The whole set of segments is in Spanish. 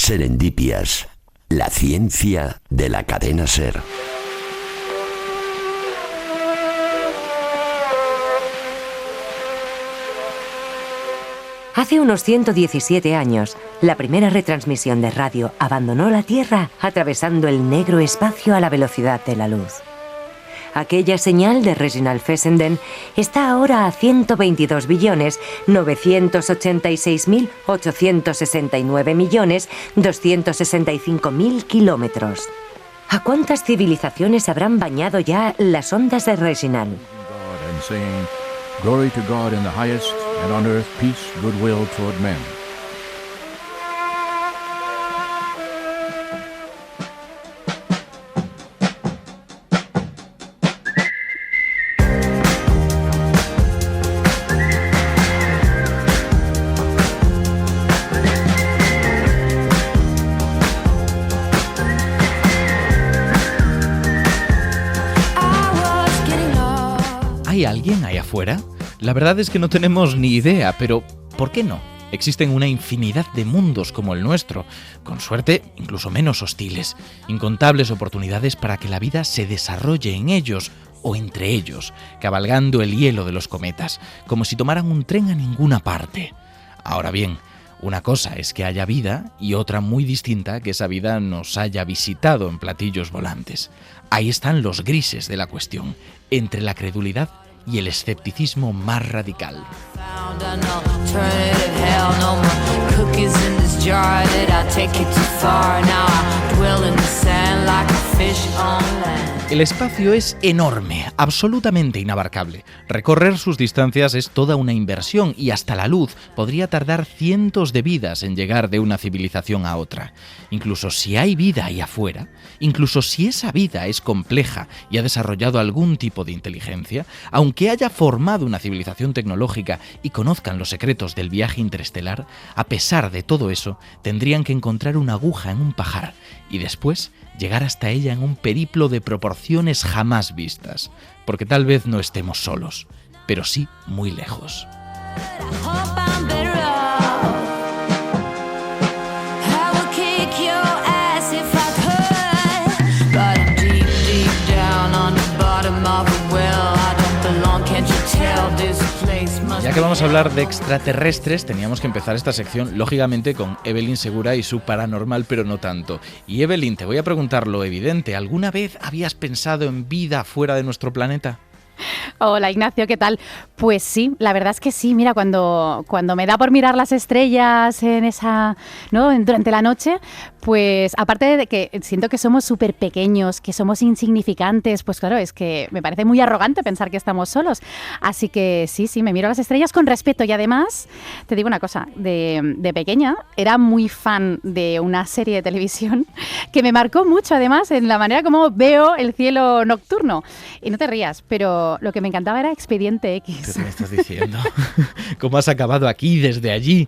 Serendipias, la ciencia de la cadena SER. Hace unos 117 años, la primera retransmisión de radio abandonó la Tierra atravesando el negro espacio a la velocidad de la luz. Aquella señal de Reginald Fessenden está ahora a 122.986.869.265.000 kilómetros. ¿A cuántas civilizaciones habrán bañado ya las ondas de Reginald? Glory to God in the highest, and on earth peace, goodwill toward men. ¿Hay alguien ahí afuera? La verdad es que no tenemos ni idea, pero ¿por qué no? Existen una infinidad de mundos como el nuestro, con suerte incluso menos hostiles, incontables oportunidades para que la vida se desarrolle en ellos o entre ellos, cabalgando el hielo de los cometas, como si tomaran un tren a ninguna parte. Ahora bien, una cosa es que haya vida y otra muy distinta que esa vida nos haya visitado en platillos volantes. Ahí están los grises de la cuestión, entre la credulidad y el escepticismo más radical. El espacio es enorme, absolutamente inabarcable. Recorrer sus distancias es toda una inversión y hasta la luz podría tardar cientos de vidas en llegar de una civilización a otra. Incluso si hay vida ahí afuera, incluso si esa vida es compleja y ha desarrollado algún tipo de inteligencia, aunque haya formado una civilización tecnológica y conozcan los secretos del viaje interestelar, a pesar de todo eso, tendrían que encontrar una aguja en un pajar y después llegar hasta ella en un periplo de proporciones jamás vistas, porque tal vez no estemos solos, pero sí muy lejos. Ya que vamos a hablar de extraterrestres, teníamos que empezar esta sección, lógicamente, con Evelyn Segura y su paranormal, pero no tanto. Y Evelyn, te voy a preguntar lo evidente. ¿Alguna vez habías pensado en vida fuera de nuestro planeta? Hola Ignacio, ¿qué tal? Pues sí, la verdad es que sí. Mira, cuando me da por mirar las estrellas en esa, ¿no? durante la noche, pues aparte de que siento que somos súper pequeños, que somos insignificantes, pues claro, es que me parece muy arrogante pensar que estamos solos. Así que sí, me miro a las estrellas con respeto y además, te digo una cosa, de pequeña era muy fan de una serie de televisión que me marcó mucho además en la manera como veo el cielo nocturno. Y no te rías, pero lo que me encantaba era Expediente X. ¿Qué me estás diciendo? ¿Cómo has acabado aquí, desde allí?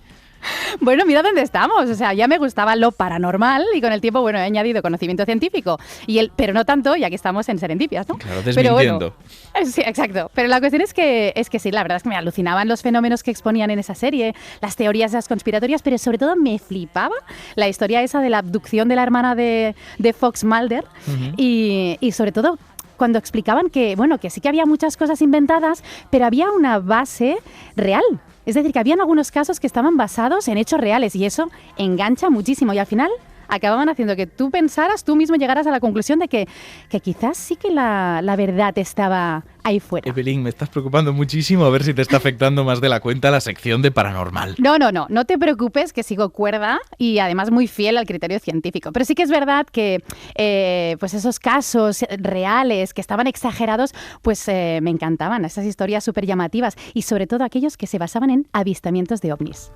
Bueno, mira dónde estamos. O sea, ya me gustaba lo paranormal y con el tiempo, bueno, he añadido conocimiento científico. Pero no tanto, ya que estamos en Serendipias, ¿no? Claro, desmintiendo. Pero bueno, sí, exacto. Pero la cuestión es que sí, la verdad es que me alucinaban los fenómenos que exponían en esa serie, las teorías esas conspiratorias, pero sobre todo me flipaba la historia esa de la abducción de la hermana de Fox Mulder. Uh-huh. Y sobre todo cuando explicaban que, bueno, que sí que había muchas cosas inventadas, pero había una base real. Es decir, que habían algunos casos que estaban basados en hechos reales y eso engancha muchísimo y al final acababan haciendo que tú pensaras, tú mismo llegaras a la conclusión de que quizás sí que la verdad estaba ahí fuera. Evelyn, me estás preocupando muchísimo, a ver si te está afectando más de la cuenta la sección de paranormal. No te preocupes, que sigo cuerda y además muy fiel al criterio científico. Pero sí que es verdad que pues esos casos reales que estaban exagerados, pues me encantaban, esas historias súper llamativas y sobre todo aquellos que se basaban en avistamientos de ovnis.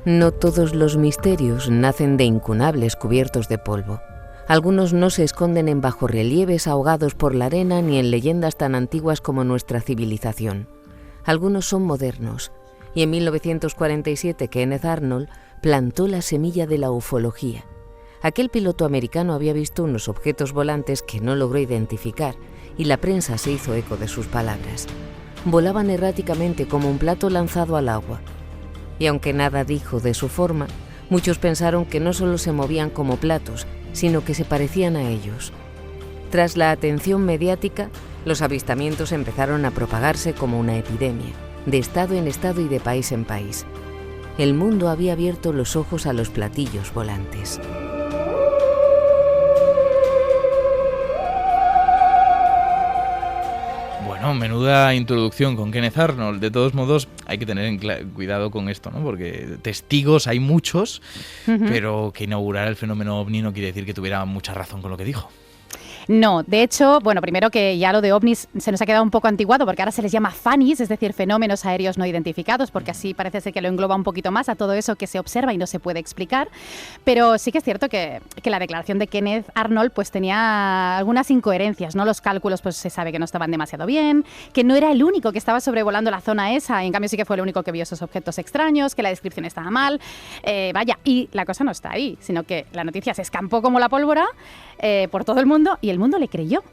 No todos los misterios nacen de incunables cubiertos de polvo. Algunos no se esconden en bajorrelieves ahogados por la arena ni en leyendas tan antiguas como nuestra civilización. Algunos son modernos, y en 1947 Kenneth Arnold plantó la semilla de la ufología. Aquel piloto americano había visto unos objetos volantes que no logró identificar, y la prensa se hizo eco de sus palabras. volaban erráticamente como un plato lanzado al agua. Y aunque nada dijo de su forma, muchos pensaron que no solo se movían como platos, sino que se parecían a ellos. Tras la atención mediática, los avistamientos empezaron a propagarse como una epidemia, de estado en estado y de país en país. El mundo había abierto los ojos a los platillos volantes. Bueno, menuda introducción con Kenneth Arnold. De todos modos, hay que tener cuidado con esto, ¿no? Porque testigos hay muchos, pero que inaugurar el fenómeno ovni no quiere decir que tuviera mucha razón con lo que dijo. No, de hecho, bueno, primero que ya lo de ovnis se nos ha quedado un poco antiguado porque ahora se les llama FANIs, es decir, fenómenos aéreos no identificados, porque así parece ser que lo engloba un poquito más a todo eso que se observa y no se puede explicar. Pero sí que es cierto que la declaración de Kenneth Arnold pues tenía algunas incoherencias, ¿no? Los cálculos pues se sabe que no estaban demasiado bien, que no era el único que estaba sobrevolando la zona esa, y en cambio sí que fue el único que vio esos objetos extraños, que la descripción estaba mal. Vaya, y la cosa no está ahí, sino que la noticia se escampó como la pólvora por todo el mundo y el mundo le creyó.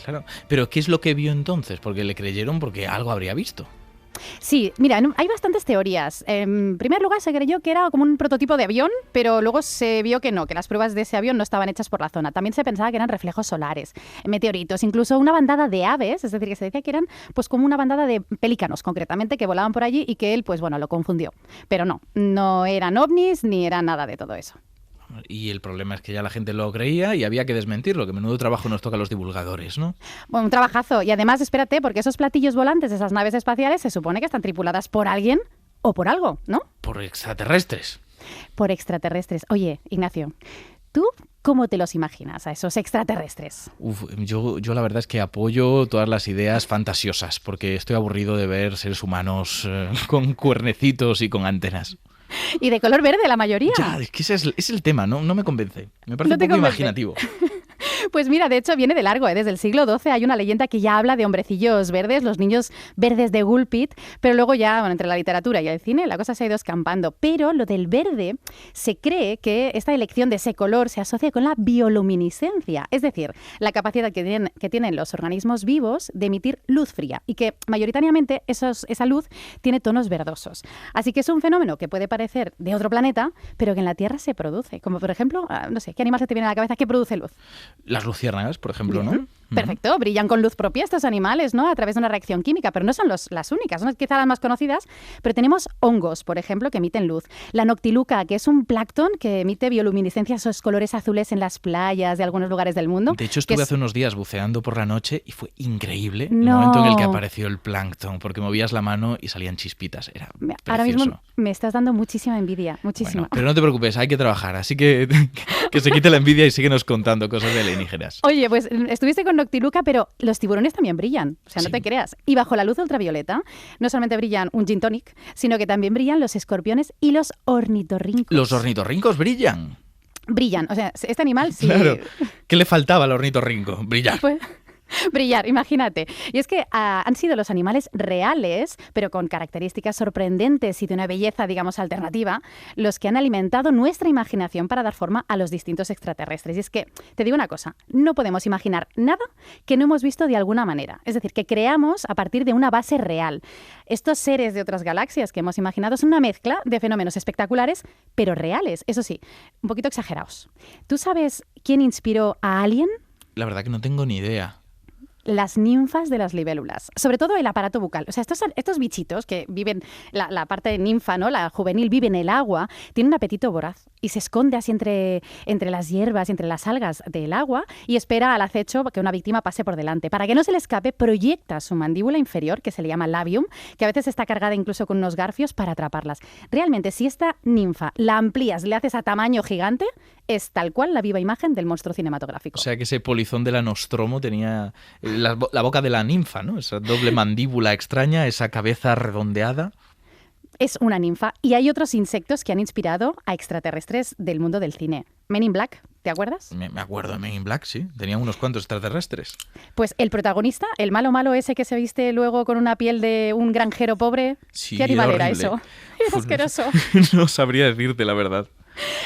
Claro, pero ¿qué es lo que vio entonces? Porque le creyeron porque algo habría visto. Sí, mira, hay bastantes teorías. En primer lugar, se creyó que era como un prototipo de avión, pero luego se vio que no, que las pruebas de ese avión no estaban hechas por la zona. También se pensaba que eran reflejos solares, meteoritos, incluso una bandada de aves, es decir, que se decía que eran pues como una bandada de pelícanos, concretamente, que volaban por allí y que él, pues bueno, lo confundió. Pero no eran ovnis ni era nada de todo eso. Y el problema es que ya la gente lo creía y había que desmentirlo, que menudo trabajo nos toca a los divulgadores, ¿no? Bueno, un trabajazo. Y además, espérate, porque esos platillos volantes de esas naves espaciales se supone que están tripuladas por alguien o por algo, ¿no? Por extraterrestres. Por extraterrestres. Oye, Ignacio, ¿tú cómo te los imaginas a esos extraterrestres? Yo la verdad es que apoyo todas las ideas fantasiosas, porque estoy aburrido de ver seres humanos con cuernecitos y con antenas. Y de color verde la mayoría. Ya, es que ese es el tema, no me convence. Me parece un poco imaginativo. Pues mira, de hecho viene de largo, ¿eh? Desde el siglo XII hay una leyenda que ya habla de hombrecillos verdes, los niños verdes de Gulpit, pero luego ya, bueno, entre la literatura y el cine la cosa se ha ido escampando. Pero lo del verde, se cree que esta elección de ese color se asocia con la bioluminiscencia, es decir, la capacidad que tienen los organismos vivos de emitir luz fría y que mayoritariamente esa luz tiene tonos verdosos. Así que es un fenómeno que puede parecer de otro planeta, pero que en la Tierra se produce. Como por ejemplo, no sé, ¿qué animal se te viene a la cabeza que produce luz? Las luciérnagas, por ejemplo, Bien. ¿no? Perfecto, brillan con luz propia estos animales, ¿no? A través de una reacción química, pero no son las únicas, son quizá las más conocidas, pero tenemos hongos, por ejemplo, que emiten luz. La noctiluca, que es un plancton que emite bioluminiscencia, esos colores azules en las playas de algunos lugares del mundo. De hecho, estuve hace unos días buceando por la noche y fue increíble el momento en el que apareció el plancton, porque movías la mano y salían chispitas. Era precioso. Ahora mismo me estás dando muchísima envidia, muchísima. Bueno, pero no te preocupes, hay que trabajar, así que se quite la envidia y síguenos contando cosas de alienígenas. Oye, pues estuviste con noctiluca, pero los tiburones también brillan, o sea, no te creas. Y bajo la luz ultravioleta no solamente brillan un gin tonic, sino que también brillan los escorpiones y los ornitorrincos. ¿Los ornitorrincos brillan? Brillan, o sea, este animal sí... Claro. ¿Qué le faltaba al ornitorrinco? Brillar. Pues, brillar, imagínate. Y es que han sido los animales reales, pero con características sorprendentes y de una belleza, digamos, alternativa, los que han alimentado nuestra imaginación para dar forma a los distintos extraterrestres. Y es que, te digo una cosa, no podemos imaginar nada que no hemos visto de alguna manera. Es decir, que creamos a partir de una base real. Estos seres de otras galaxias que hemos imaginado son una mezcla de fenómenos espectaculares, pero reales, eso sí, un poquito exagerados. ¿Tú sabes quién inspiró a Alien? La verdad que no tengo ni idea. Las ninfas de las libélulas, sobre todo el aparato bucal. O sea, estos bichitos que viven, la parte de ninfa, ¿no? La juvenil, vive en el agua, tiene un apetito voraz y se esconde así entre las hierbas y entre las algas del agua y espera al acecho que una víctima pase por delante. Para que no se le escape, proyecta su mandíbula inferior, que se le llama labium, que a veces está cargada incluso con unos garfios para atraparlas. Realmente, si esta ninfa la amplías, le haces a tamaño gigante, es tal cual la viva imagen del monstruo cinematográfico. O sea que ese polizón de la Nostromo tenía la boca de la ninfa, ¿no? Esa doble mandíbula extraña, esa cabeza redondeada. Es una ninfa. Y hay otros insectos que han inspirado a extraterrestres del mundo del cine. Men in Black, ¿te acuerdas? Me acuerdo de Men in Black, sí. Tenía unos cuantos extraterrestres. Pues el protagonista, el malo ese que se viste luego con una piel de un granjero pobre. Sí, ¿Qué animal horrible. era eso? Era asqueroso. No sabría decirte la verdad.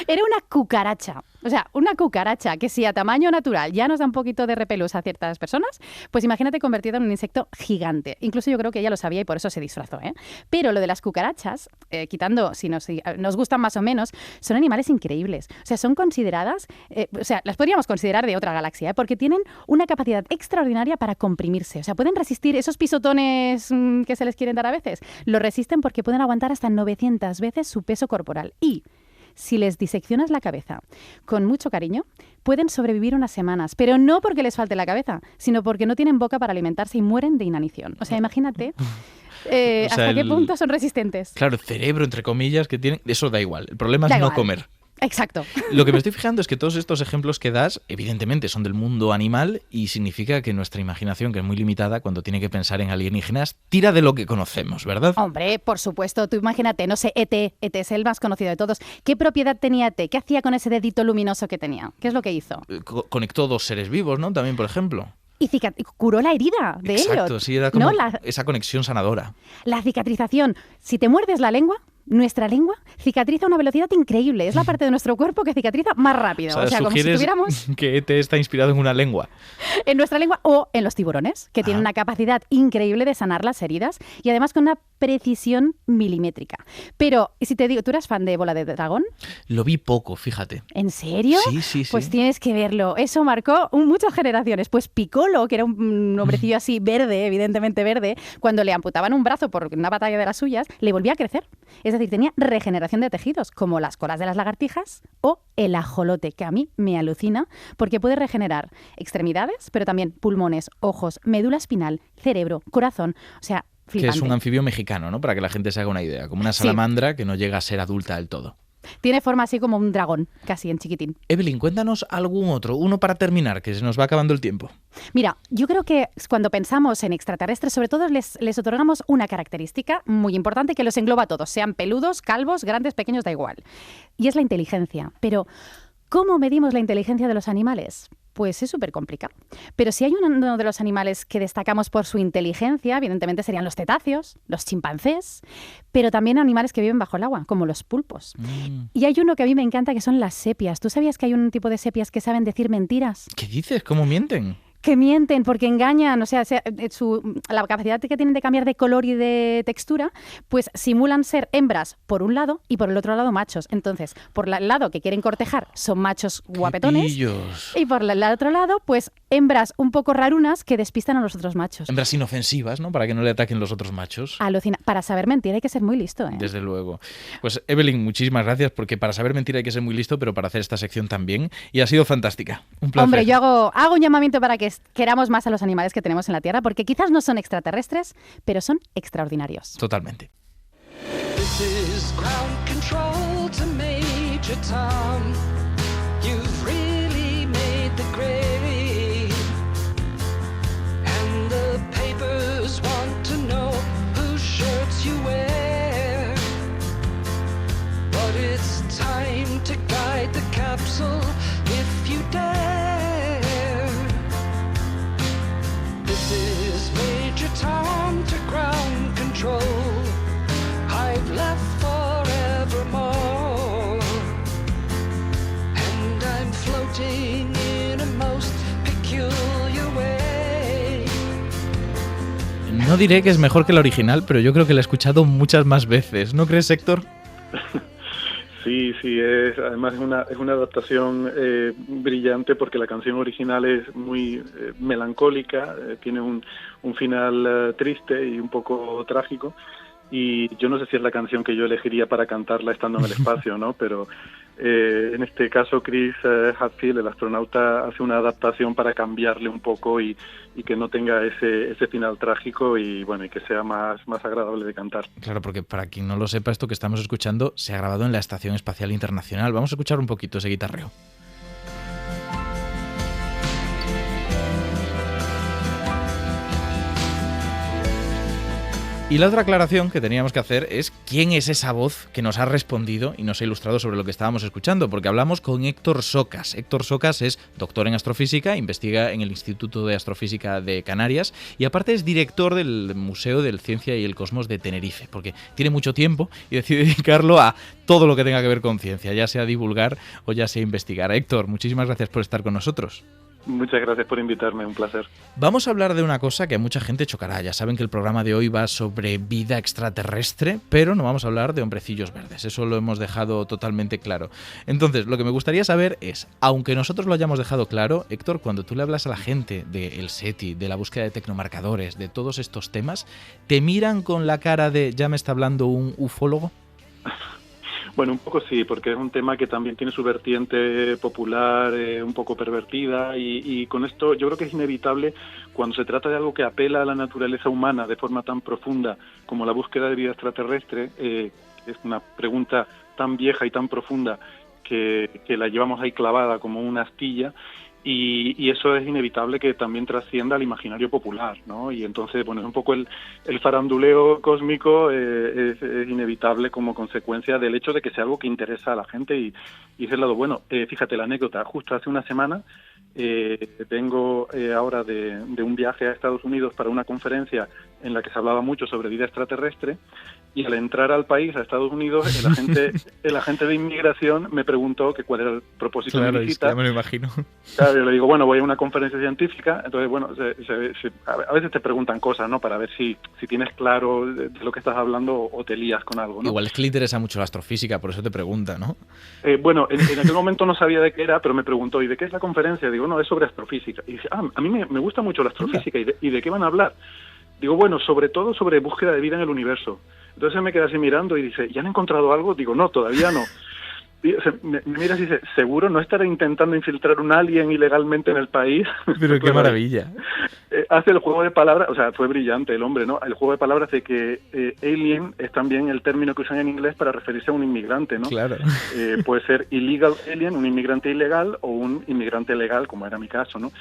Era una cucaracha. O sea, una cucaracha que si a tamaño natural ya nos da un poquito de repelús a ciertas personas, pues imagínate convertido en un insecto gigante. Incluso yo creo que ella lo sabía y por eso se disfrazó, ¿eh? Pero lo de las cucarachas, quitando si nos gustan más o menos, son animales increíbles. O sea, son consideradas, las podríamos considerar de otra galaxia, ¿eh? Porque tienen una capacidad extraordinaria para comprimirse. O sea, pueden resistir esos pisotones que se les quieren dar a veces. Lo resisten porque pueden aguantar hasta 900 veces su peso corporal. Y si les diseccionas la cabeza con mucho cariño, pueden sobrevivir unas semanas, pero no porque les falte la cabeza, sino porque no tienen boca para alimentarse y mueren de inanición. O sea, imagínate hasta qué punto son resistentes. Claro, el cerebro, entre comillas, que tienen, eso da igual. El problema es no comer. Exacto. Lo que me estoy fijando es que todos estos ejemplos que das, evidentemente, son del mundo animal y significa que nuestra imaginación, que es muy limitada, cuando tiene que pensar en alienígenas, tira de lo que conocemos, ¿verdad? Hombre, por supuesto. Tú imagínate, no sé, ET es el más conocido de todos. ¿Qué propiedad tenía ET? ¿Qué hacía con ese dedito luminoso que tenía? ¿Qué es lo que hizo? Conectó dos seres vivos, ¿no? También, por ejemplo. Y curó la herida de ellos. Exacto, sí, era como esa conexión sanadora. La cicatrización. Si te muerdes la lengua, nuestra lengua cicatriza a una velocidad increíble. Es la parte de nuestro cuerpo que cicatriza más rápido. O sea como si tuviéramos que ET está inspirado en una lengua. En nuestra lengua o en los tiburones, que tienen una capacidad increíble de sanar las heridas y además con una precisión milimétrica. Pero, si te digo, ¿tú eras fan de Bola de Dragón? Lo vi poco, fíjate. ¿En serio? Sí. Pues tienes que verlo. Eso marcó muchas generaciones. Pues Piccolo, que era un hombrecillo así verde, evidentemente verde, cuando le amputaban un brazo por una batalla de las suyas, le volvía a crecer. Es decir, tenía regeneración de tejidos, como las colas de las lagartijas o el ajolote, que a mí me alucina, porque puede regenerar extremidades, pero también pulmones, ojos, médula espinal, cerebro, corazón. O sea, flipante. Que es un anfibio mexicano, ¿no? Para que la gente se haga una idea. Como una salamandra que no llega a ser adulta del todo. Tiene forma así como un dragón, casi en chiquitín. Evelyn, cuéntanos algún otro, uno para terminar, que se nos va acabando el tiempo. Mira, yo creo que cuando pensamos en extraterrestres, sobre todo les otorgamos una característica muy importante que los engloba a todos, sean peludos, calvos, grandes, pequeños, da igual. Y es la inteligencia. Pero, ¿cómo medimos la inteligencia de los animales? Pues es súper complicado. Pero si hay uno de los animales que destacamos por su inteligencia, evidentemente serían los cetáceos, los chimpancés, pero también animales que viven bajo el agua, como los pulpos. Y hay uno que a mí me encanta, que son las sepias. ¿Tú sabías que hay un tipo de sepias que saben decir mentiras? ¿Qué dices? ¿Cómo mienten? Que mienten porque engañan, o sea, la capacidad que tienen de cambiar de color y de textura, pues simulan ser hembras por un lado y por el otro lado machos. Entonces, por el lado que quieren cortejar son machos guapetones y por el otro lado, pues hembras un poco rarunas que despistan a los otros machos. Hembras inofensivas, ¿no? Para que no le ataquen los otros machos. Alucina. Para saber mentir hay que ser muy listo, ¿eh? Desde luego. Pues Evelyn, muchísimas gracias, porque para saber mentir hay que ser muy listo, pero para hacer esta sección también. Y ha sido fantástica. Un placer. Hombre, yo hago un llamamiento para que queramos más a los animales que tenemos en la Tierra, porque quizás no son extraterrestres, pero son extraordinarios. Totalmente. This is ground control to Major Tom. You've really made the grade. And the papers want to know whose shirts you wear. But it's time to guide the capsule if you dare. This is Major Tom to ground control. I've left forevermore. And I'm floating in a most peculiar way. No diré que es mejor que la original, pero yo creo que la he escuchado muchas más veces. ¿No crees, Héctor? Sí, además es una adaptación brillante, porque la canción original es muy melancólica, tiene un final triste y un poco trágico, y yo no sé si es la canción que yo elegiría para cantarla estando en el espacio, ¿no? Pero en este caso Chris Hadfield, el astronauta, hace una adaptación para cambiarle un poco y que no tenga ese final trágico y bueno, y que sea más agradable de cantar. Claro, porque para quien no lo sepa, esto que estamos escuchando se ha grabado en la Estación Espacial Internacional. Vamos a escuchar un poquito ese guitarreo. Y la otra aclaración que teníamos que hacer es quién es esa voz que nos ha respondido y nos ha ilustrado sobre lo que estábamos escuchando, porque hablamos con Héctor Socas. Héctor Socas es doctor en astrofísica, investiga en el Instituto de Astrofísica de Canarias y aparte es director del Museo de Ciencia y el Cosmos de Tenerife, porque tiene mucho tiempo y decide dedicarlo a todo lo que tenga que ver con ciencia, ya sea divulgar o ya sea investigar. Héctor, muchísimas gracias por estar con nosotros. Muchas gracias por invitarme, un placer. Vamos a hablar de una cosa que a mucha gente chocará. Ya saben que el programa de hoy va sobre vida extraterrestre, pero no vamos a hablar de hombrecillos verdes. Eso lo hemos dejado totalmente claro. Entonces, lo que me gustaría saber es, aunque nosotros lo hayamos dejado claro, Héctor, cuando tú le hablas a la gente del SETI, de la búsqueda de tecnomarcadores, de todos estos temas, ¿te miran con la cara de ya me está hablando un ufólogo? Bueno, un poco sí, porque es un tema que también tiene su vertiente popular, un poco pervertida, y con esto yo creo que es inevitable cuando se trata de algo que apela a la naturaleza humana de forma tan profunda como la búsqueda de vida extraterrestre. Es una pregunta tan vieja y tan profunda que la llevamos ahí clavada como una astilla. Y eso es inevitable que también trascienda al imaginario popular, ¿no? Y entonces, bueno, es un poco el faranduleo cósmico es inevitable como consecuencia del hecho de que sea algo que interesa a la gente y es el lado bueno. Fíjate la anécdota, justo hace una semana vengo ahora de un viaje a Estados Unidos para una conferencia en la que se hablaba mucho sobre vida extraterrestre, y al entrar al país, a Estados Unidos, el agente de inmigración me preguntó que cuál era el propósito de mi visita. Ya me lo imagino. Claro, yo le digo, bueno, voy a una conferencia científica, entonces, bueno, a veces te preguntan cosas, ¿no?, para ver si tienes claro de lo que estás hablando o te lías con algo, ¿no? Igual es que le interesa mucho la astrofísica, por eso te pregunta, ¿no? Bueno, en aquel momento no sabía de qué era, pero me preguntó, ¿y de qué es la conferencia? Digo, no, es sobre astrofísica. Y dice, a mí me gusta mucho la astrofísica, ¿y de qué van a hablar? Digo, bueno, sobre todo sobre búsqueda de vida en el universo. Entonces me quedé así mirando y dice, ¿ya han encontrado algo? Digo, no, todavía no. Y me mira y dice, ¿seguro no estará intentando infiltrar un alien ilegalmente en el país? Pero qué maravilla. Hace el juego de palabras, o sea, fue brillante el hombre, ¿no? El juego de palabras de que alien es también el término que usan en inglés para referirse a un inmigrante, ¿no? Claro. Puede ser illegal alien, un inmigrante ilegal, o un inmigrante legal, como era mi caso, ¿no?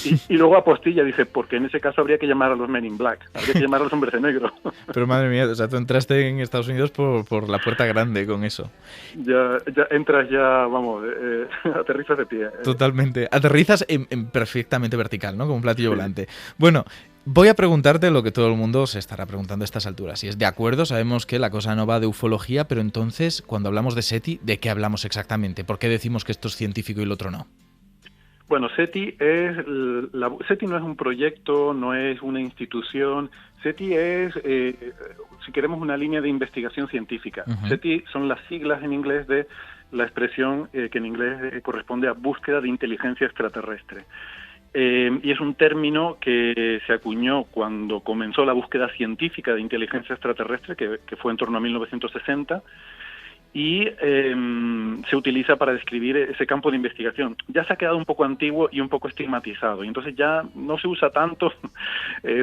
Y luego apostilla, dice, porque en ese caso habría que llamar a los Men in Black, habría que llamar a los hombres de negro. Pero madre mía, o sea, tú entraste en Estados Unidos por la puerta grande con eso. Ya entras ya, vamos, aterrizas de pie. Totalmente. Aterrizas en perfectamente vertical, ¿no? Como un platillo volante. Bueno, voy a preguntarte lo que todo el mundo se estará preguntando a estas alturas. Si es de acuerdo, sabemos que la cosa no va de ufología, pero entonces, cuando hablamos de SETI, ¿de qué hablamos exactamente? ¿Por qué decimos que esto es científico y lo otro no? Bueno, SETI no es un proyecto, no es una institución. SETI es, si queremos, una línea de investigación científica. Uh-huh. SETI son las siglas en inglés de la expresión que en inglés corresponde a búsqueda de inteligencia extraterrestre. Y es un término que se acuñó cuando comenzó la búsqueda científica de inteligencia extraterrestre, que fue en torno a 1960, y se utiliza para describir ese campo de investigación. Ya se ha quedado un poco antiguo y un poco estigmatizado, y entonces ya no se usa tanto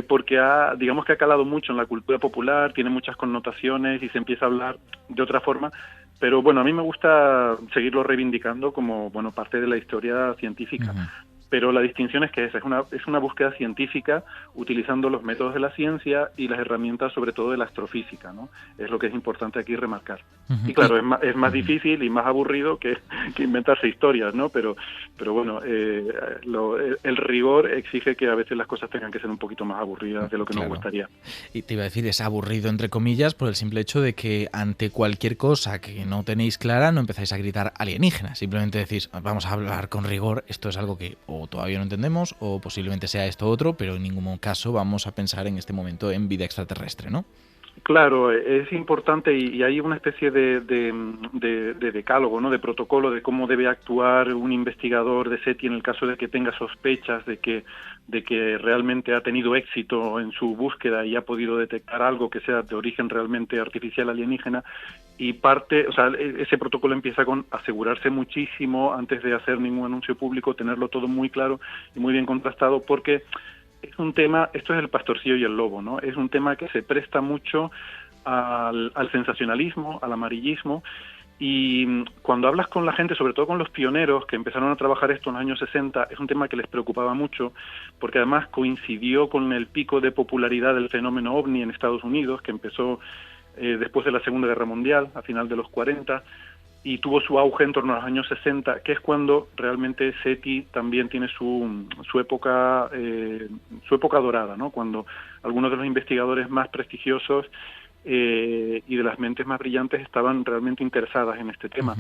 porque digamos que ha calado mucho en la cultura popular, tiene muchas connotaciones y se empieza a hablar de otra forma. Pero bueno, a mí me gusta seguirlo reivindicando como, bueno, parte de la historia científica. Uh-huh. Pero la distinción es que es una búsqueda científica utilizando los métodos de la ciencia y las herramientas, sobre todo de la astrofísica, ¿no? Es lo que es importante aquí remarcar. Uh-huh. Y claro, es más difícil y más aburrido que inventarse historias, ¿no? Pero bueno, el rigor exige que a veces las cosas tengan que ser un poquito más aburridas de lo que nos gustaría. Y te iba a decir, es aburrido entre comillas por el simple hecho de que ante cualquier cosa que no tenéis clara no empezáis a gritar alienígena. Simplemente decís, vamos a hablar con rigor, esto es algo que o todavía no entendemos, o posiblemente sea esto otro, pero en ningún caso vamos a pensar en este momento en vida extraterrestre, ¿no? Claro, es importante y hay una especie de decálogo, ¿no?, de protocolo de cómo debe actuar un investigador de SETI en el caso de que tenga sospechas de que realmente ha tenido éxito en su búsqueda y ha podido detectar algo que sea de origen realmente artificial alienígena. Y ese protocolo empieza con asegurarse muchísimo antes de hacer ningún anuncio público, tenerlo todo muy claro y muy bien contrastado, porque es un tema, esto es el pastorcillo y el lobo, ¿no? Es un tema que se presta mucho al sensacionalismo, al amarillismo, Y cuando hablas con la gente, sobre todo con los pioneros que empezaron a trabajar esto en los años 60, es un tema que les preocupaba mucho, porque además coincidió con el pico de popularidad del fenómeno OVNI en Estados Unidos, que empezó después de la Segunda Guerra Mundial, a final de los 40, y tuvo su auge en torno a los años 60, que es cuando realmente SETI también tiene su época dorada, ¿no? Cuando algunos de los investigadores más prestigiosos y de las mentes más brillantes estaban realmente interesadas en este tema.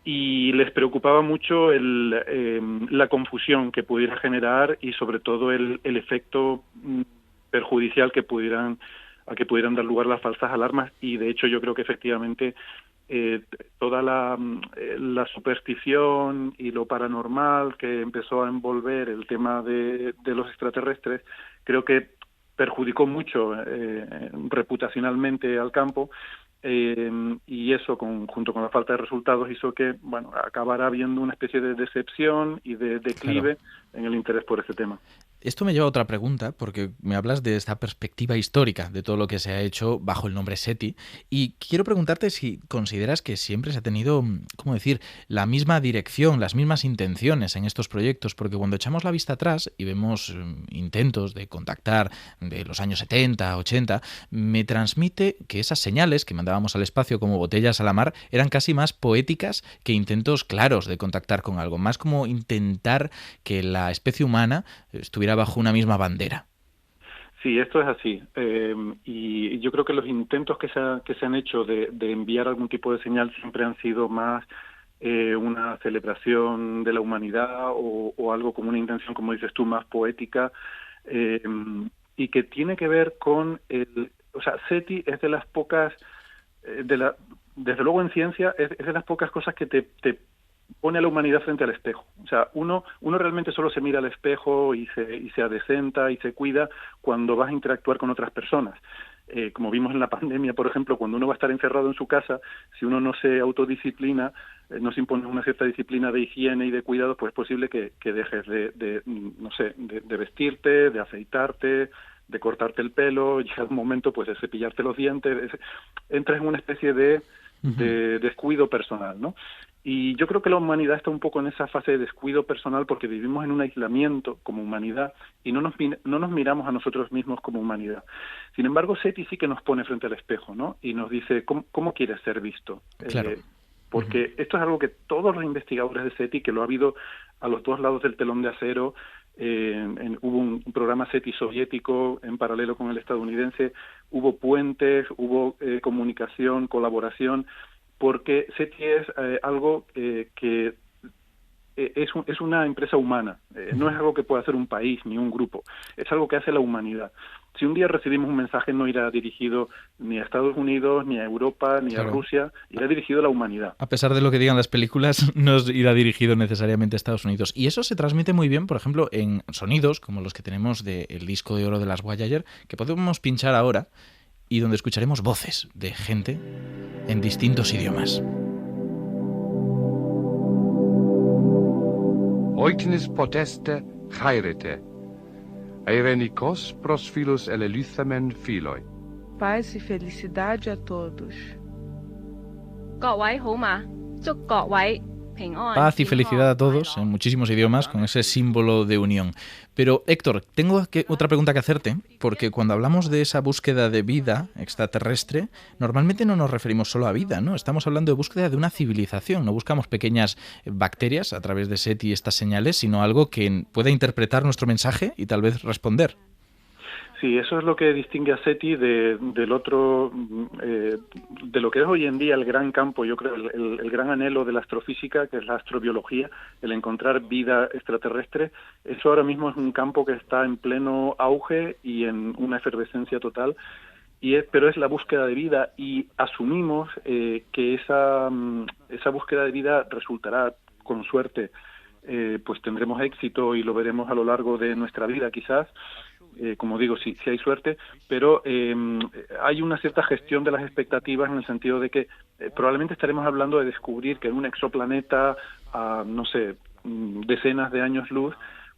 Y les preocupaba mucho la confusión que pudiera generar y sobre todo el efecto perjudicial a que pudieran dar lugar las falsas alarmas, y de hecho yo creo que efectivamente toda la superstición y lo paranormal que empezó a envolver el tema de los extraterrestres, creo que perjudicó mucho reputacionalmente al campo, y eso junto con la falta de resultados hizo que acabara habiendo una especie de decepción y de declive en el interés por este tema. Esto me lleva a otra pregunta, porque me hablas de esta perspectiva histórica de todo lo que se ha hecho bajo el nombre SETI, y quiero preguntarte si consideras que siempre se ha tenido, ¿cómo decir?, la misma dirección, las mismas intenciones en estos proyectos, porque cuando echamos la vista atrás y vemos intentos de contactar de los años 70, 80, me transmite que esas señales que mandábamos al espacio como botellas a la mar eran casi más poéticas que intentos claros de contactar con algo, más como intentar que la especie humana estuviera bajo una misma bandera. Sí, esto es así. Y yo creo que los intentos que se han hecho de enviar algún tipo de señal siempre han sido más una celebración de la humanidad o algo como una intención, como dices tú, más poética, y que tiene que ver con SETI es de las pocas, desde luego en ciencia, es de las pocas cosas que te pone a la humanidad frente al espejo. O sea, uno realmente solo se mira al espejo y se adecenta y se cuida cuando vas a interactuar con otras personas. Como vimos en la pandemia, por ejemplo, cuando uno va a estar encerrado en su casa, si uno no se autodisciplina, no se impone una cierta disciplina de higiene y de cuidado, pues es posible que dejes de vestirte, de afeitarte, de cortarte el pelo, llega un momento pues de cepillarte los dientes, entras en una especie de descuido personal, ¿no? Y yo creo que la humanidad está un poco en esa fase de descuido personal porque vivimos en un aislamiento como humanidad y no nos miramos a nosotros mismos como humanidad. Sin embargo, SETI sí que nos pone frente al espejo, ¿no? Y nos dice, ¿cómo quieres ser visto? Claro. Porque esto es algo que todos los investigadores de SETI, que lo ha habido a los dos lados del telón de acero, hubo un programa SETI soviético en paralelo con el estadounidense, hubo puentes, hubo comunicación, colaboración, porque SETI es algo que es una empresa humana, no es algo que pueda hacer un país ni un grupo, es algo que hace la humanidad. Si un día recibimos un mensaje, no irá dirigido ni a Estados Unidos, ni a Europa, ni a Rusia, irá dirigido a la humanidad. A pesar de lo que digan las películas, no irá dirigido necesariamente a Estados Unidos. Y eso se transmite muy bien, por ejemplo, en sonidos como los que tenemos del disco de oro de las Voyager, que podemos pinchar ahora, y donde escucharemos voces de gente en distintos idiomas. Oiknis poteste chairete, airenikos pros filus eleluthamen filoi. Paz e felicidade a todos. Paz y felicidad a todos, en muchísimos idiomas, con ese símbolo de unión. Pero, Héctor, tengo otra pregunta que hacerte, porque cuando hablamos de esa búsqueda de vida extraterrestre, normalmente no nos referimos solo a vida, ¿no? Estamos hablando de búsqueda de una civilización. No buscamos pequeñas bacterias a través de SETI y estas señales, sino algo que pueda interpretar nuestro mensaje y tal vez responder. Sí, eso es lo que distingue a SETI del otro, de lo que es hoy en día el gran campo, yo creo, el gran anhelo de la astrofísica, que es la astrobiología, el encontrar vida extraterrestre. Eso ahora mismo es un campo que está en pleno auge y en una efervescencia total, pero es la búsqueda de vida, y asumimos que esa búsqueda de vida resultará, con suerte, pues tendremos éxito y lo veremos a lo largo de nuestra vida quizás, como digo, si hay suerte, pero hay una cierta gestión de las expectativas en el sentido de que probablemente estaremos hablando de descubrir que en un exoplaneta a, decenas de años luz,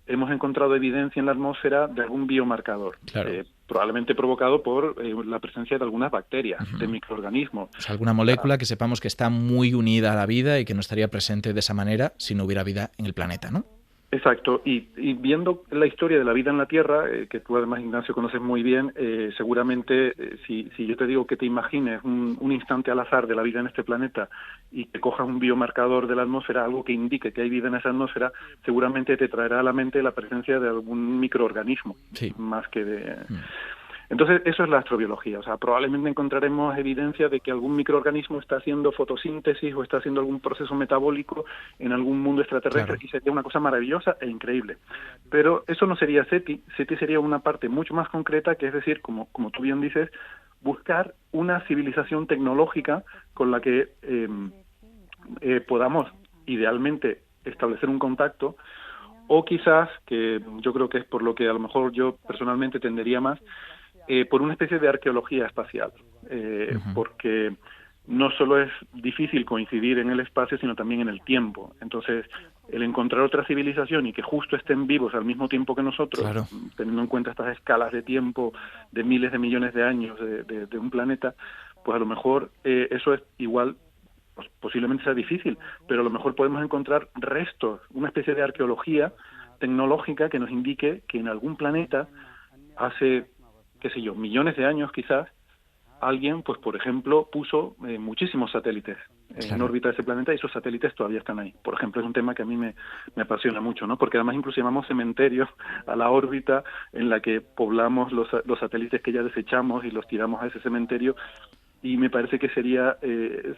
hemos encontrado evidencia en la atmósfera de algún biomarcador, Claro. probablemente provocado por la presencia de algunas bacterias, de microorganismos. O sea, alguna molécula que sepamos que está muy unida a la vida y que no estaría presente de esa manera si no hubiera vida en el planeta, ¿no? Exacto, y viendo la historia de la vida en la Tierra, que tú además, Ignacio, conoces muy bien, seguramente si yo te digo que te imagines un instante al azar de la vida en este planeta y que cojas un biomarcador de la atmósfera, algo que indique que hay vida en esa atmósfera, seguramente te traerá a la mente la presencia de algún microorganismo, Sí. más que de... Entonces, eso es la astrobiología. O sea, probablemente encontraremos evidencia de que algún microorganismo está haciendo fotosíntesis o está haciendo algún proceso metabólico en algún mundo extraterrestre, Claro. y sería una cosa maravillosa e increíble. Pero eso no sería SETI. SETI sería una parte mucho más concreta, que es decir, como tú bien dices, buscar una civilización tecnológica con la que podamos, idealmente, establecer un contacto, o quizás, que yo creo que es por lo que a lo mejor yo personalmente tendería más, por una especie de arqueología espacial, porque no solo es difícil coincidir en el espacio, sino también en el tiempo. Entonces, el encontrar otra civilización y que justo estén vivos al mismo tiempo que nosotros, Claro. teniendo en cuenta estas escalas de tiempo de miles de millones de años de un planeta, pues a lo mejor eso es igual, pues posiblemente sea difícil, pero a lo mejor podemos encontrar restos, una especie de arqueología tecnológica que nos indique que en algún planeta hace, qué sé yo, millones de años quizás, alguien, pues por ejemplo, puso muchísimos satélites en Claro. órbita de ese planeta, y esos satélites todavía están ahí. Por ejemplo, es un tema que a mí me apasiona mucho, ¿no? Porque además incluso llamamos cementerio a la órbita en la que poblamos los satélites que ya desechamos y los tiramos a ese cementerio. Y me parece que sería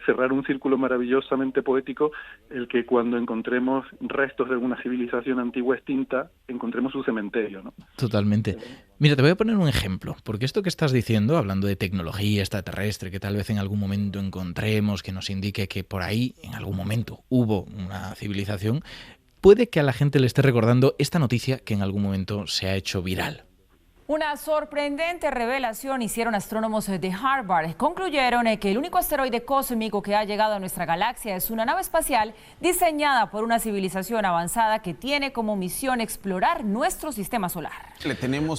cerrar un círculo maravillosamente poético el que cuando encontremos restos de alguna civilización antigua extinta, encontremos su cementerio, ¿no? Totalmente. Mira, te voy a poner un ejemplo, porque esto que estás diciendo, hablando de tecnología extraterrestre, que tal vez en algún momento encontremos, que nos indique que por ahí, en algún momento, hubo una civilización, puede que a la gente le esté recordando esta noticia que en algún momento se ha hecho viral. Una sorprendente revelación hicieron astrónomos de Harvard. Concluyeron que el único asteroide cósmico que ha llegado a nuestra galaxia es una nave espacial diseñada por una civilización avanzada que tiene como misión explorar nuestro sistema solar.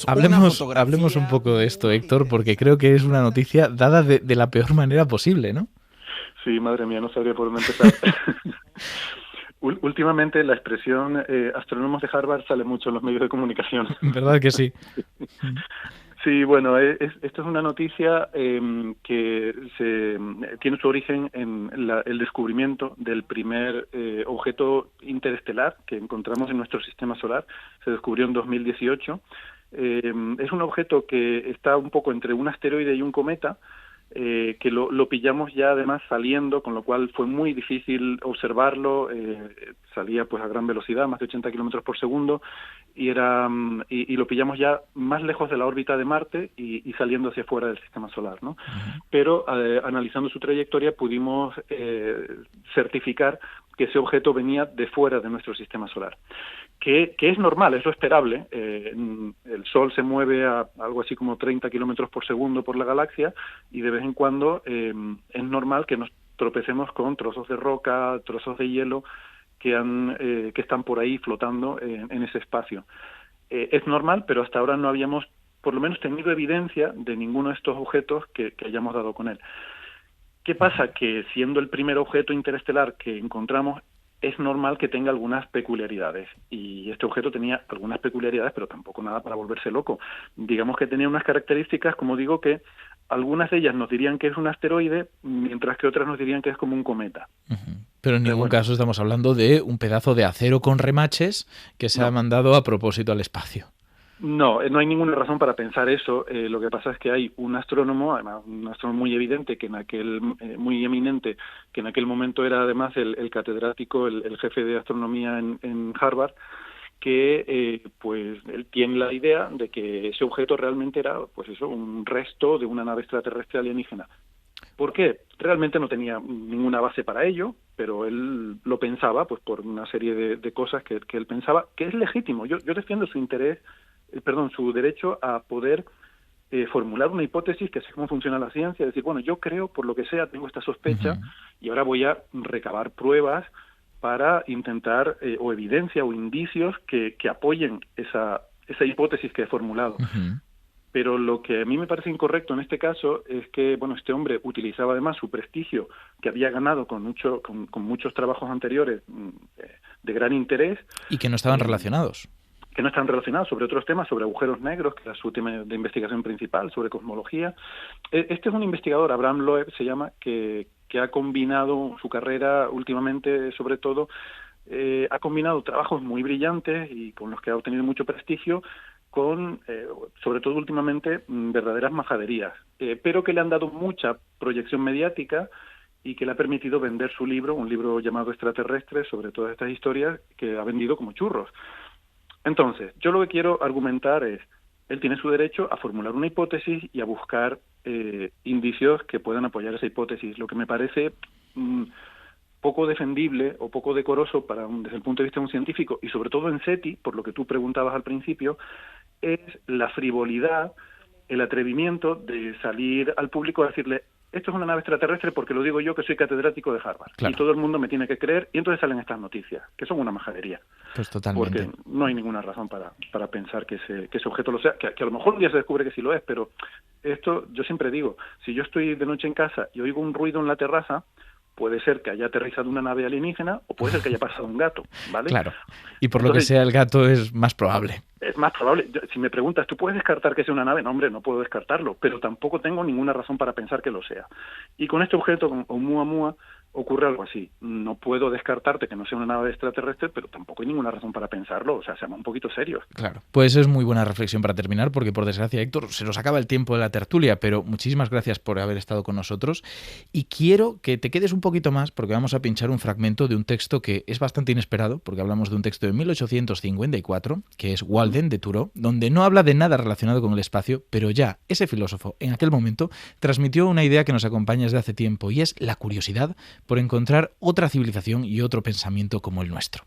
Hablemos un poco de esto, Héctor, porque creo que es una noticia dada de la peor manera posible, ¿no? Sí, madre mía, no sabría por dónde empezar. Últimamente la expresión astrónomos de Harvard sale mucho en los medios de comunicación. ¿Verdad que sí? Sí, bueno, esto es una noticia que tiene su origen en el descubrimiento del primer objeto interestelar que encontramos en nuestro sistema solar. Se descubrió en 2018. Es un objeto que está un poco entre un asteroide y un cometa, que lo pillamos ya además saliendo, con lo cual fue muy difícil observarlo. Salía pues a gran velocidad, más de 80 kilómetros por segundo, y lo pillamos ya más lejos de la órbita de Marte y saliendo hacia fuera del sistema solar, ¿no? Pero analizando su trayectoria pudimos certificar que ese objeto venía de fuera de nuestro sistema solar. Que es normal, es lo esperable. El Sol se mueve a algo así como 30 kilómetros por segundo por la galaxia, y de vez en cuando es normal que nos tropecemos con trozos de roca, trozos de hielo que están por ahí flotando en ese espacio. Es normal, pero hasta ahora no habíamos, por lo menos, tenido evidencia de ninguno de estos objetos que hayamos dado con él. ¿Qué pasa? Que siendo el primer objeto interestelar que encontramos, es normal que tenga algunas peculiaridades, y este objeto tenía algunas peculiaridades, pero tampoco nada para volverse loco. Digamos que tenía unas características, como digo, que algunas de ellas nos dirían que es un asteroide, mientras que otras nos dirían que es como un cometa. Pero en ningún caso estamos hablando de un pedazo de acero con remaches que se ha mandado a propósito al espacio. No, no hay ninguna razón para pensar eso. Lo que pasa es que hay un astrónomo, además un astrónomo muy evidente, muy eminente, que en aquel momento era además el catedrático, el jefe de astronomía en Harvard, que pues él tiene la idea de que ese objeto realmente era, pues eso, un resto de una nave extraterrestre alienígena. ¿Por qué? Realmente no tenía ninguna base para ello, pero él lo pensaba, pues por una serie de cosas que él pensaba, que es legítimo. Yo defiendo su derecho a poder formular una hipótesis, que sé cómo funciona la ciencia, decir, bueno, yo creo, por lo que sea, tengo esta sospecha, y ahora voy a recabar pruebas para intentar, o evidencia o indicios que apoyen esa hipótesis que he formulado. Pero lo que a mí me parece incorrecto en este caso es que, bueno, este hombre utilizaba además su prestigio que había ganado con muchos trabajos anteriores de gran interés. Y que no estaban relacionados. Que no están relacionados sobre otros temas, sobre agujeros negros, que era su tema de investigación principal, sobre cosmología. Este es un investigador, Abraham Loeb se llama, que ha combinado su carrera últimamente, sobre todo, ha combinado trabajos muy brillantes y con los que ha obtenido mucho prestigio, con, sobre todo últimamente, verdaderas majaderías, pero que le han dado mucha proyección mediática y que le ha permitido vender su libro, un libro llamado Extraterrestres, sobre todas estas historias, que ha vendido como churros. Entonces, yo lo que quiero argumentar es, él tiene su derecho a formular una hipótesis y a buscar indicios que puedan apoyar esa hipótesis. Lo que me parece poco defendible o poco decoroso desde el punto de vista de un científico, y sobre todo en SETI, por lo que tú preguntabas al principio, es la frivolidad, el atrevimiento de salir al público a decirle, esto es una nave extraterrestre porque lo digo yo, que soy catedrático de Harvard. Claro. Y todo el mundo me tiene que creer, y entonces salen estas noticias, que son una majadería. Pues totalmente. Porque no hay ninguna razón para pensar que ese objeto lo sea, que a lo mejor un día se descubre que sí lo es, pero esto, yo siempre digo, si yo estoy de noche en casa y oigo un ruido en la terraza, puede ser que haya aterrizado una nave alienígena o puede ser que haya pasado un gato, ¿vale? Claro, y por lo que sea el gato es más probable. Es más probable. Si me preguntas, ¿tú puedes descartar que sea una nave? No, hombre, no puedo descartarlo, pero tampoco tengo ninguna razón para pensar que lo sea. Y con este objeto, con Oumuamua, ocurre algo así. No puedo descartarte que no sea una nave extraterrestre, pero tampoco hay ninguna razón para pensarlo. O sea, seamos un poquito serios. Claro. Pues es muy buena reflexión para terminar, porque por desgracia, Héctor, se nos acaba el tiempo de la tertulia, pero muchísimas gracias por haber estado con nosotros. Y quiero que te quedes un poquito más, porque vamos a pinchar un fragmento de un texto que es bastante inesperado, porque hablamos de un texto de 1854, que es Walden de Thoreau, donde no habla de nada relacionado con el espacio, pero ya ese filósofo en aquel momento transmitió una idea que nos acompaña desde hace tiempo, y es la curiosidad por encontrar otra civilización y otro pensamiento como el nuestro.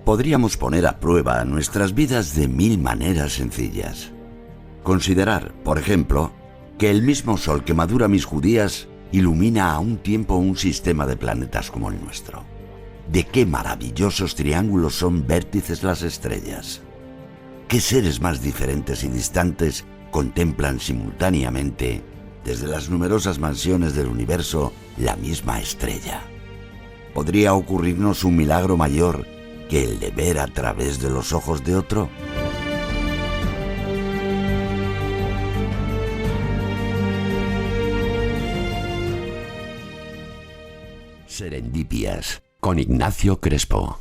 Podríamos poner a prueba nuestras vidas de 1000 maneras sencillas. Considerar, por ejemplo, que el mismo sol que madura mis judías ilumina a un tiempo un sistema de planetas como el nuestro. ¿De qué maravillosos triángulos son vértices las estrellas? ¿Qué seres más diferentes y distantes contemplan simultáneamente, desde las numerosas mansiones del universo, la misma estrella? ¿Podría ocurrirnos un milagro mayor que el de ver a través de los ojos de otro? Serendipias, con Ignacio Crespo.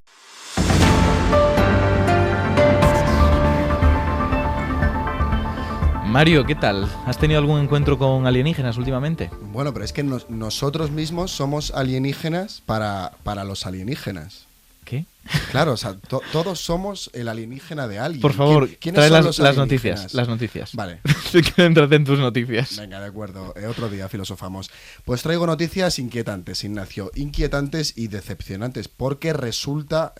Mario, ¿qué tal? ¿Has tenido algún encuentro con alienígenas últimamente? Bueno, pero es que nosotros mismos somos alienígenas para los alienígenas. ¿Qué? Claro, o sea, todos somos el alienígena de alguien. Por favor, trae las noticias. Vale. Céntrate en tus noticias. Venga, de acuerdo. Otro día filosofamos. Pues traigo noticias inquietantes, Ignacio. Inquietantes y decepcionantes, porque resulta...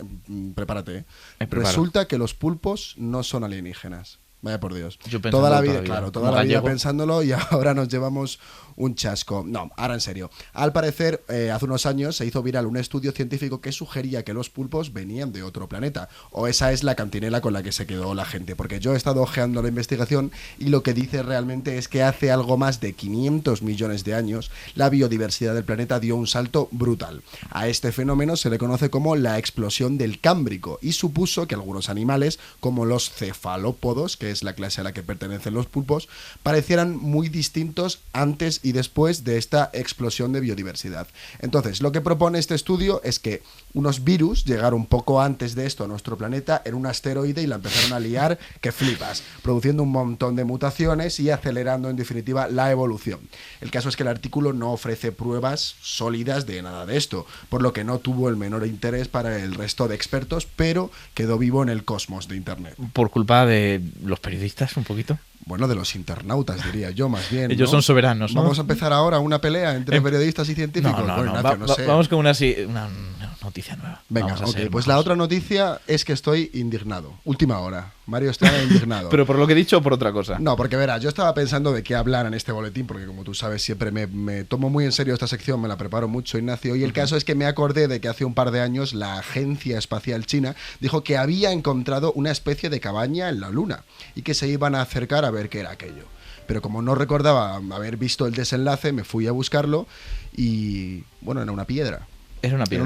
prepárate. Resulta que los pulpos no son alienígenas. Vaya por Dios. Toda la vida pensándolo, y ahora nos llevamos un chasco. No, ahora en serio. Al parecer, hace unos años se hizo viral un estudio científico que sugería que los pulpos venían de otro planeta. O esa es la cantinela con la que se quedó la gente. Porque yo he estado ojeando la investigación y lo que dice realmente es que hace algo más de 500 millones de años la biodiversidad del planeta dio un salto brutal. A este fenómeno se le conoce como la explosión del Cámbrico y supuso que algunos animales, como los cefalópodos, que es la clase a la que pertenecen los pulpos, parecieran muy distintos antes y después de esta explosión de biodiversidad. Entonces, lo que propone este estudio es que unos virus llegaron poco antes de esto a nuestro planeta en un asteroide y la empezaron a liar que flipas, produciendo un montón de mutaciones y acelerando en definitiva la evolución. El caso es que el artículo no ofrece pruebas sólidas de nada de esto, por lo que no tuvo el menor interés para el resto de expertos, pero quedó vivo en el cosmos de Internet. ¿Por culpa de los periodistas un poquito? Bueno, de los internautas, diría yo, más bien. Ellos son soberanos, ¿no? Vamos a empezar ahora una pelea entre periodistas y científicos. No sé. Vamos con una noticia nueva. Venga, Vamos a ser pues majos. la otra noticia es que estoy indignado. Última hora. Mario está indignado. ¿Pero por lo que he dicho o por otra cosa? No, porque verás, yo estaba pensando de qué hablar en este boletín, porque como tú sabes, siempre me tomo muy en serio esta sección, me la preparo mucho, Ignacio, y el caso es que me acordé de que hace un par de años la Agencia Espacial China dijo que había encontrado una especie de cabaña en la Luna y que se iban a acercar a ver qué era aquello. Pero como no recordaba haber visto el desenlace, me fui a buscarlo y, bueno, era una piedra. Era una piedra.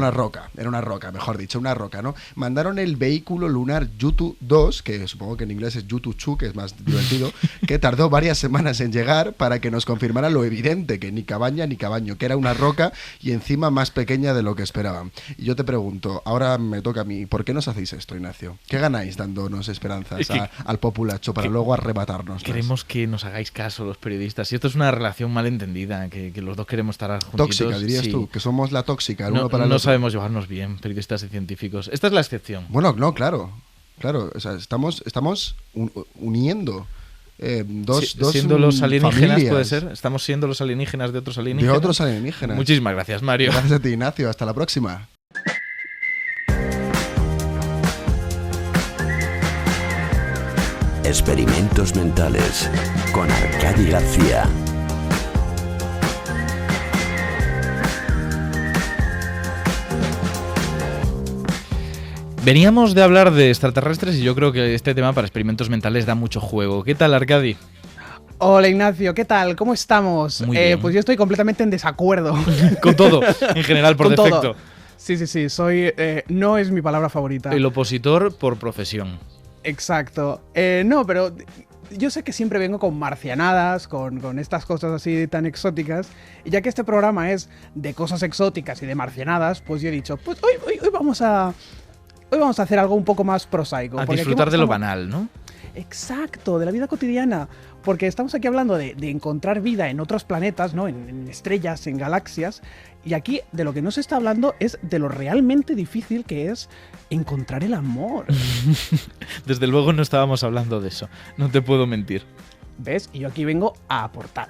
Era una roca, mejor dicho, una roca, ¿no? Mandaron el vehículo lunar Yutu 2, que supongo que en inglés es Yutu-2, que es más divertido, que tardó varias semanas en llegar para que nos confirmara lo evidente, que ni cabaña ni cabaño, que era una roca y encima más pequeña de lo que esperaban. Y yo te pregunto, ahora me toca a mí, ¿por qué nos hacéis esto, Ignacio? ¿Qué ganáis dándonos esperanzas Es que- al populacho para luego arrebatarnos? Queremos que nos hagáis caso los periodistas. Y esto es una relación malentendida, que los dos queremos estar juntitos. Tóxica, dirías Sí. tú, que somos la tóxica, el No, uno para el no otro. sabemos llevarnos bien, periodistas y científicos. Esta es la excepción. Bueno, no, claro, o sea, estamos uniendo dos siendo los alienígenas, familias. puede ser. Estamos siendo los alienígenas de otros De alienígenas. otros alienígenas. Muchísimas gracias, Mario. Gracias a ti, Ignacio. Hasta la próxima. Experimentos mentales con Arcadi García. Veníamos de hablar de extraterrestres y yo creo que este tema para experimentos mentales da mucho juego. ¿Qué tal, Arcadi? Hola Ignacio, ¿qué tal? ¿Cómo estamos? Muy bien. Pues yo estoy completamente en desacuerdo. Con todo, en general, por Con todo. defecto. Sí, soy... no es mi palabra favorita. El opositor por profesión. Exacto. No, pero yo sé que siempre vengo con marcianadas, con estas cosas así tan exóticas, y ya que este programa es de cosas exóticas y de marcianadas, pues yo he dicho, pues hoy vamos a hacer algo un poco más prosaico. A porque aquí disfrutar de lo estamos- banal, ¿no? Exacto, de la vida cotidiana. Porque estamos aquí hablando de encontrar vida en otros planetas, ¿no? En estrellas, en galaxias. Y aquí de lo que no se está hablando es de lo realmente difícil que es encontrar el amor. Desde luego no estábamos hablando de eso. No te puedo mentir. ¿Ves? Y yo aquí vengo a aportar.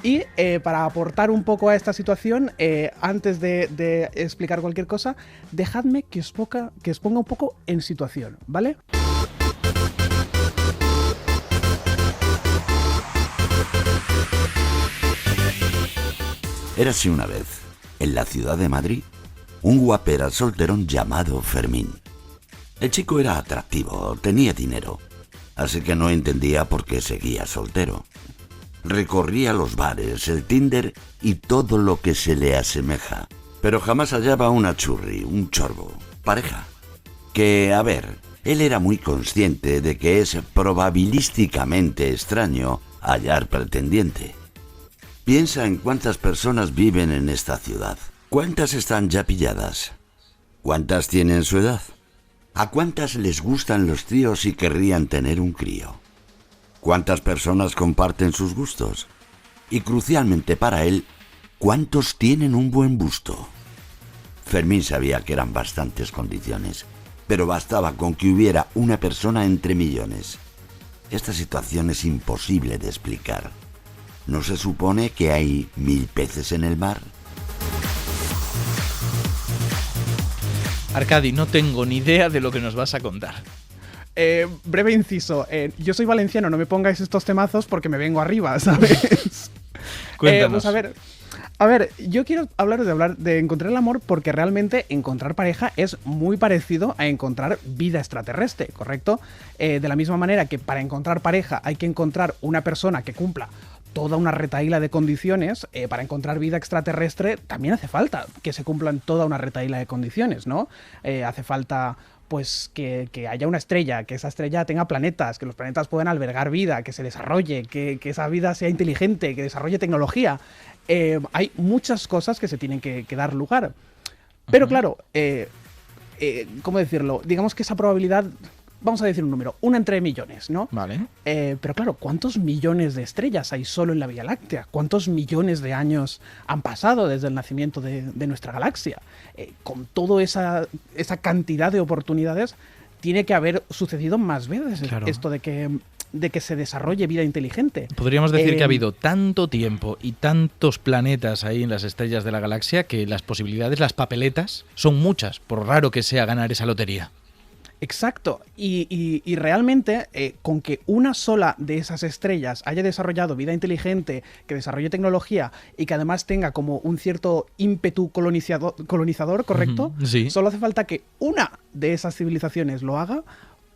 Y para aportar un poco a esta situación, antes de explicar cualquier cosa, dejadme que os ponga un poco en situación, ¿vale? Érase una vez, en la ciudad de Madrid, un guapera solterón llamado Fermín. El chico era atractivo, tenía dinero, así que no entendía por qué seguía soltero. Recorría los bares, el Tinder y todo lo que se le asemeja, pero jamás hallaba una churri, un chorbo, pareja. Que, a ver, él era muy consciente de que es probabilísticamente extraño hallar pretendiente. Piensa en cuántas personas viven en esta ciudad. ¿Cuántas están ya pilladas? ¿Cuántas tienen su edad? ¿A cuántas les gustan los tríos y querrían tener un crío? ¿Cuántas personas comparten sus gustos? Y crucialmente para él, ¿cuántos tienen un buen busto? Fermín sabía que eran bastantes condiciones, pero bastaba con que hubiera una persona entre millones. Esta situación es imposible de explicar. ¿No se supone que hay 1000 peces en el mar? Arcadi, no tengo ni idea de lo que nos vas a contar. Breve inciso. Yo soy valenciano, no me pongáis estos temazos porque me vengo arriba, ¿sabes? Cuéntanos. Pues a ver, yo quiero hablar de encontrar el amor porque realmente encontrar pareja es muy parecido a encontrar vida extraterrestre, ¿correcto? De la misma manera que para encontrar pareja hay que encontrar una persona que cumpla toda una retahíla de condiciones, para encontrar vida extraterrestre también hace falta que se cumplan toda una retahíla de condiciones, ¿no? Hace falta pues que haya una estrella, que esa estrella tenga planetas, que los planetas puedan albergar vida, que se desarrolle, que esa vida sea inteligente, que desarrolle tecnología. Hay muchas cosas que se tienen que dar lugar. Pero claro, ¿cómo decirlo? Digamos que esa probabilidad, vamos a decir un número, 1 entre millones, ¿no? Vale. Pero claro, ¿cuántos millones de estrellas hay solo en la Vía Láctea? ¿Cuántos millones de años han pasado desde el nacimiento de nuestra galaxia? Con toda esa cantidad de oportunidades, tiene que haber sucedido más veces esto de que se desarrolle vida inteligente. Podríamos decir que ha habido tanto tiempo y tantos planetas ahí en las estrellas de la galaxia que las posibilidades, las papeletas, son muchas, por raro que sea ganar esa lotería. Exacto, y realmente con que una sola de esas estrellas haya desarrollado vida inteligente, que desarrolle tecnología y que además tenga como un cierto ímpetu colonizador, ¿correcto? Sí. Solo hace falta que una de esas civilizaciones lo haga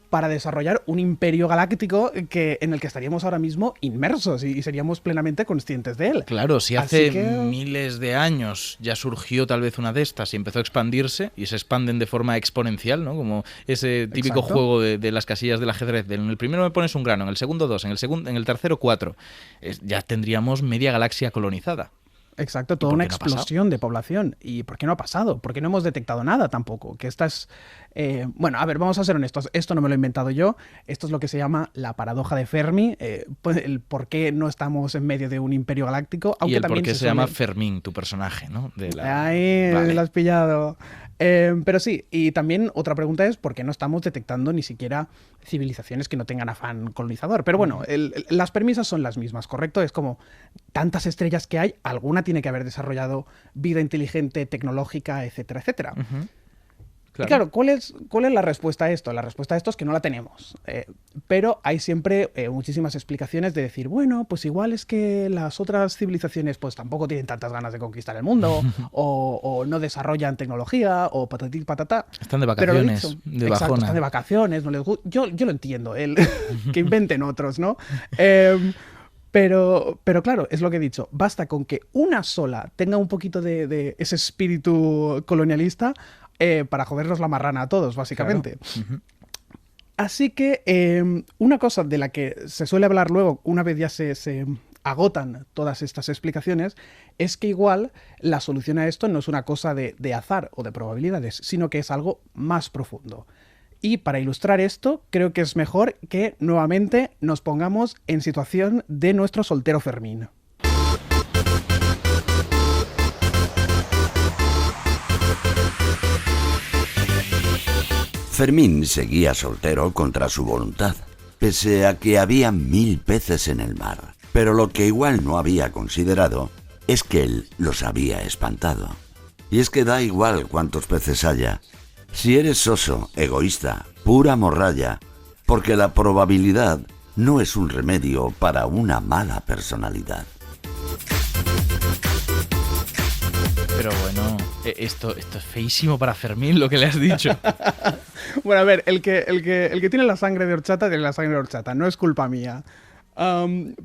para desarrollar un imperio galáctico en el que estaríamos ahora mismo inmersos y seríamos plenamente conscientes de él. Claro, si hace miles de años ya surgió tal vez una de estas y empezó a expandirse y se expanden de forma exponencial, ¿no? Como ese típico juego de las casillas del ajedrez. En el primero me pones un grano, en el segundo 2, en el tercero 4. Ya tendríamos media galaxia colonizada. Exacto, toda una explosión de población. ¿Y por qué no ha pasado? ¿Por qué no hemos detectado nada tampoco? Que estas... bueno, a ver, vamos a ser honestos. Esto no me lo he inventado yo. Esto es lo que se llama la paradoja de Fermi. El por qué no estamos en medio de un imperio galáctico. Aunque y el también por qué se llama Fermín, tu personaje, ¿no? Ahí, vale. Lo has pillado. Pero sí, y también otra pregunta es por qué no estamos detectando ni siquiera civilizaciones que no tengan afán colonizador. Pero bueno, las premisas son las mismas, ¿correcto? Es como tantas estrellas que hay, alguna tiene que haber desarrollado vida inteligente, tecnológica, etcétera, etcétera. Claro. Y claro, ¿cuál es la respuesta a esto? La respuesta a esto es que no la tenemos. Pero hay siempre muchísimas explicaciones de decir, bueno, pues igual es que las otras civilizaciones pues tampoco tienen tantas ganas de conquistar el mundo, o no desarrollan tecnología, o patatí patatá. Están de vacaciones, de bajona. Exacto, están de vacaciones, no les gusta. Yo lo entiendo, que inventen otros, ¿no? Pero claro, es lo que he dicho, basta con que una sola tenga un poquito de ese espíritu colonialista para jodernos la marrana a todos, básicamente. Claro. Así que una cosa de la que se suele hablar luego, una vez ya se agotan todas estas explicaciones, es que igual la solución a esto no es una cosa de azar o de probabilidades, sino que es algo más profundo. Y para ilustrar esto, creo que es mejor que nuevamente nos pongamos en situación de nuestro soltero Fermín. Fermín seguía soltero contra su voluntad, pese a que había 1000 peces en el mar. Pero lo que igual no había considerado es que él los había espantado. Y es que da igual cuántos peces haya. Si eres soso, egoísta, pura morralla, porque la probabilidad no es un remedio para una mala personalidad. Pero bueno, esto es feísimo para Fermín lo que le has dicho. Bueno, a ver, el que tiene la sangre de horchata tiene la sangre de horchata, no es culpa mía.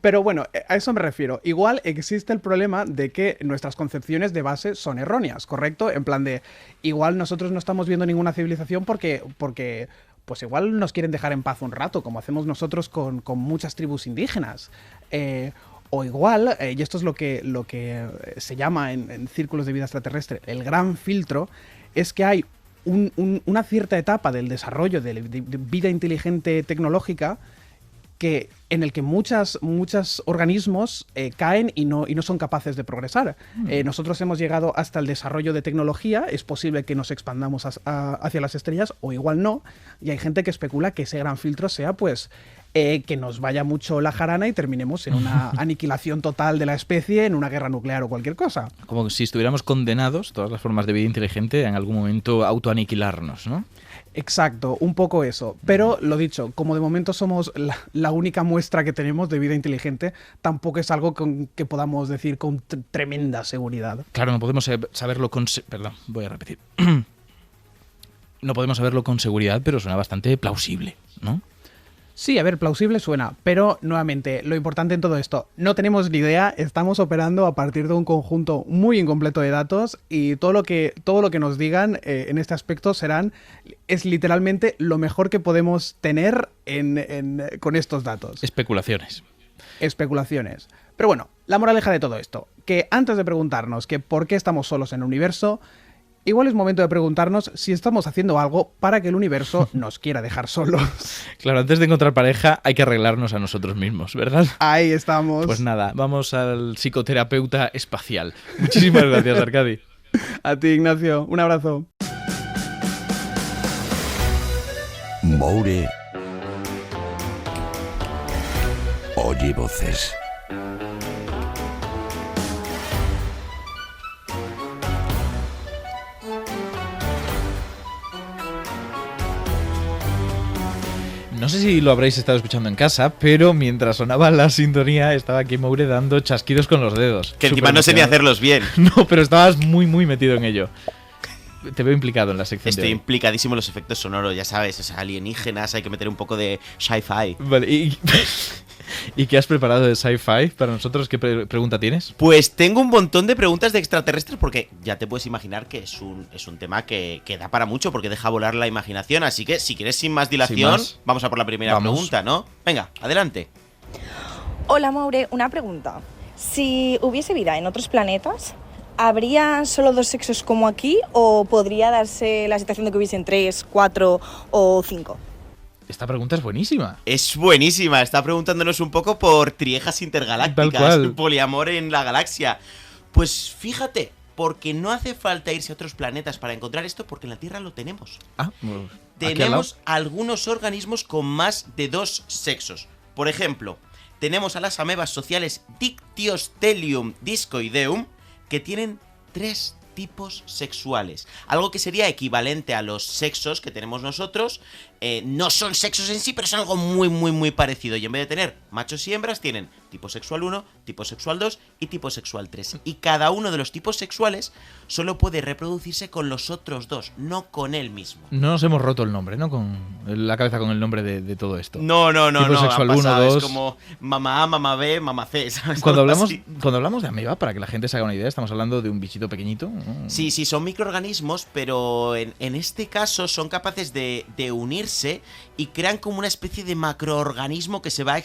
Pero bueno, a eso me refiero. Igual existe el problema de que nuestras concepciones de base son erróneas, ¿correcto? En plan de, igual nosotros no estamos viendo ninguna civilización porque pues igual nos quieren dejar en paz un rato, como hacemos nosotros con muchas tribus indígenas. O igual, y esto es lo que se llama en círculos de vida extraterrestre el gran filtro, es que hay una cierta etapa del desarrollo de vida inteligente tecnológica en el que muchos organismos caen y no son capaces de progresar. Nosotros hemos llegado hasta el desarrollo de tecnología, es posible que nos expandamos hacia las estrellas, o igual no, y hay gente que especula que ese gran filtro sea pues que nos vaya mucho la jarana y terminemos en una aniquilación total de la especie, en una guerra nuclear o cualquier cosa. Como si estuviéramos condenados, todas las formas de vida inteligente, en algún momento autoaniquilarnos, ¿no? Exacto, un poco eso. Pero lo dicho, como de momento somos la única muestra que tenemos de vida inteligente, tampoco es algo que podamos decir con tremenda seguridad. Claro, no podemos saberlo con... Perdón, voy a repetir. No podemos saberlo con seguridad, pero suena bastante plausible, ¿no? Sí, a ver, plausible suena, pero nuevamente, lo importante en todo esto, no tenemos ni idea, estamos operando a partir de un conjunto muy incompleto de datos y todo lo que nos digan en este aspecto es literalmente lo mejor que podemos tener con estos datos. Especulaciones. Pero bueno, la moraleja de todo esto, que antes de preguntarnos que por qué estamos solos en el universo, igual es momento de preguntarnos si estamos haciendo algo para que el universo nos quiera dejar solos. Claro, antes de encontrar pareja hay que arreglarnos a nosotros mismos, ¿verdad? Ahí estamos. Pues nada, vamos al psicoterapeuta espacial. Muchísimas gracias, Arcadi. A ti, Ignacio. Un abrazo. Moure oye voces. No sé si lo habréis estado escuchando en casa, pero mientras sonaba la sintonía estaba aquí Moure dando chasquidos con los dedos. Que encima no sé ni hacerlos bien. No, pero estabas muy metido en ello. Te veo implicado en la sección. Estoy implicadísimo en los efectos sonoros, ya sabes, o sea, alienígenas, hay que meter un poco de sci-fi. Vale, ¿y qué has preparado de sci-fi para nosotros? ¿Qué pregunta tienes? Pues tengo un montón de preguntas de extraterrestres porque ya te puedes imaginar que es un tema que da para mucho porque deja volar la imaginación. Así que si quieres sin más dilación, vamos a por la primera pregunta, ¿no? Venga, adelante. Hola Moure, una pregunta. Si hubiese vida en otros planetas, ¿habría solo 2 sexos como aquí o podría darse la situación de que hubiesen 3, 4 o 5? Esta pregunta es buenísima. Es buenísima, está preguntándonos un poco por triejas intergalácticas, poliamor en la galaxia. Pues fíjate, porque no hace falta irse a otros planetas para encontrar esto, porque en la Tierra lo tenemos. Tenemos algunos organismos con más de 2 sexos. Por ejemplo, tenemos a las amebas sociales Dictyostelium discoideum, que tienen 3 tipos sexuales. Algo que sería equivalente a los sexos que tenemos nosotros. No son sexos en sí, pero son algo muy parecido. Y en vez de tener machos y hembras, tienen tipo sexual 1, tipo sexual 2 y tipo sexual 3. Y cada uno de los tipos sexuales solo puede reproducirse con los otros 2, no con él mismo. No nos hemos roto el nombre, ¿no? Con la cabeza con el nombre de todo esto. No. Tipo sexual 1, 2. Es como mamá A, mamá B, mamá C, ¿sabes? Cuando hablamos de ameba, para que la gente se haga una idea, estamos hablando de un bichito pequeñito, ¿no? Sí, son microorganismos, pero en este caso son capaces de unirse y crean como una especie de macroorganismo que se va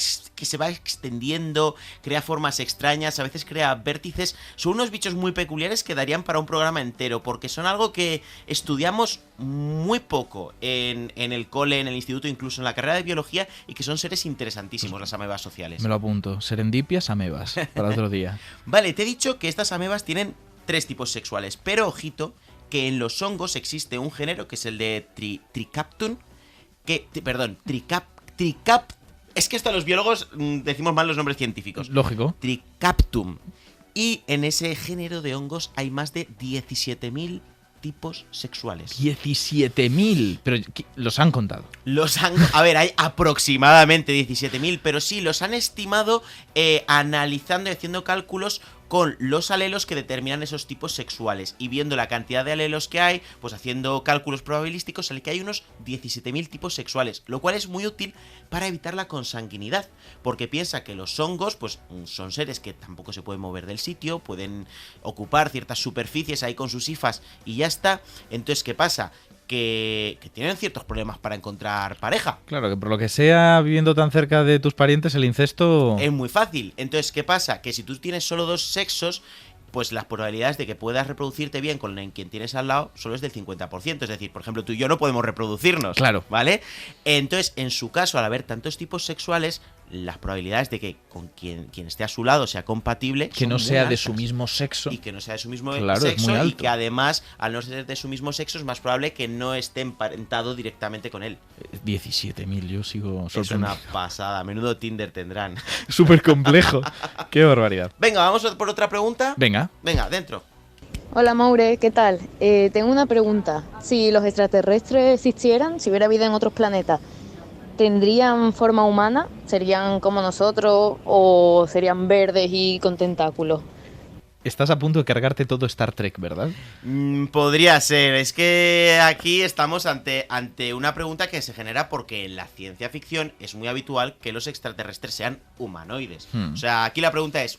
extendiendo, crea formas extrañas, a veces crea vértices. Son unos bichos muy peculiares que darían para un programa entero, porque son algo que estudiamos muy poco en el cole, en el instituto, incluso en la carrera de biología, y que son seres interesantísimos, las amebas sociales. Me lo apunto. Serendipias amebas, para otro día. Vale, te he dicho que estas amebas tienen 3 tipos sexuales, pero ojito que en los hongos existe un género que es el de Tricaptum, es que hasta los biólogos decimos mal los nombres científicos. Lógico. Tricaptum. Y en ese género de hongos hay más de 17.000 tipos sexuales. 17.000, pero los han contado. A ver, hay aproximadamente 17.000, pero sí, los han estimado analizando y haciendo cálculos con los alelos que determinan esos tipos sexuales. Y viendo la cantidad de alelos que hay, pues haciendo cálculos probabilísticos, sale que hay unos 17.000 tipos sexuales, lo cual es muy útil para evitar la consanguinidad, porque piensa que los hongos pues son seres que tampoco se pueden mover del sitio, pueden ocupar ciertas superficies ahí con sus hifas y ya está. Entonces, ¿qué pasa? Que tienen ciertos problemas para encontrar pareja. Claro, que por lo que sea, viviendo tan cerca de tus parientes, el incesto es muy fácil. Entonces, ¿qué pasa? Que si tú tienes solo 2 sexos, pues las probabilidades de que puedas reproducirte bien con quien tienes al lado solo es del 50%. Es decir, por ejemplo, tú y yo no podemos reproducirnos. Claro. ¿Vale? Entonces, en su caso, al haber tantos tipos sexuales, las probabilidades de que con quien esté a su lado sea compatible, que no sea de su mismo sexo, y que no sea de su mismo sexo, es muy alto. Y que además, al no ser de su mismo sexo, es más probable que no esté emparentado directamente con él. 17.000, yo sigo sorprendido. Es una pasada, menudo Tinder tendrán. Súper complejo. Qué barbaridad. Venga, vamos por otra pregunta. Venga, dentro. Hola Moure, ¿qué tal? Tengo una pregunta. Si los extraterrestres existieran, si hubiera vida en otros planetas, ¿tendrían forma humana? ¿Serían como nosotros o serían verdes y con tentáculos? Estás a punto de cargarte todo Star Trek, ¿verdad? Podría ser. Es que aquí estamos ante una pregunta que se genera porque en la ciencia ficción es muy habitual que los extraterrestres sean humanoides. O sea, aquí la pregunta es,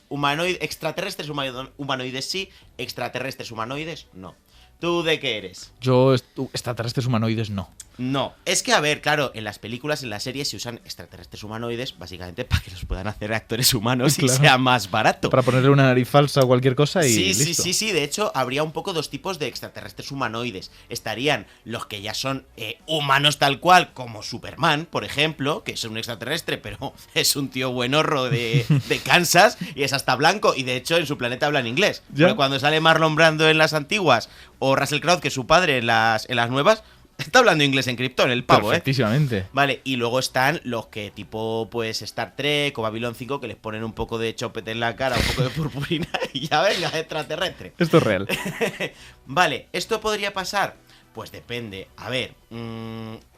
¿extraterrestres humanoides sí? ¿Extraterrestres humanoides no? ¿Tú de qué eres? Yo, extraterrestres humanoides no. No, es que a ver, claro, en las películas, en las series se usan extraterrestres humanoides básicamente para que los puedan hacer actores humanos y sea más barato. Para ponerle una nariz falsa o cualquier cosa y listo. Sí, de hecho habría un poco 2 tipos de extraterrestres humanoides. Estarían los que ya son humanos tal cual, como Superman, por ejemplo, que es un extraterrestre, pero es un tío buenorro de Kansas y es hasta blanco y de hecho en su planeta hablan inglés. Pero cuando sale Marlon Brando en las antiguas o Russell Crowe, que es su padre en las nuevas, Está hablando inglés en Krypton, el pavo, Perfectísimamente. Vale, y luego están los que tipo, pues, Star Trek o Babylon 5, que les ponen un poco de chopete en la cara, un poco de purpurina y ya venga, extraterrestre. Esto es real. Vale, ¿esto podría pasar? Pues depende. A ver,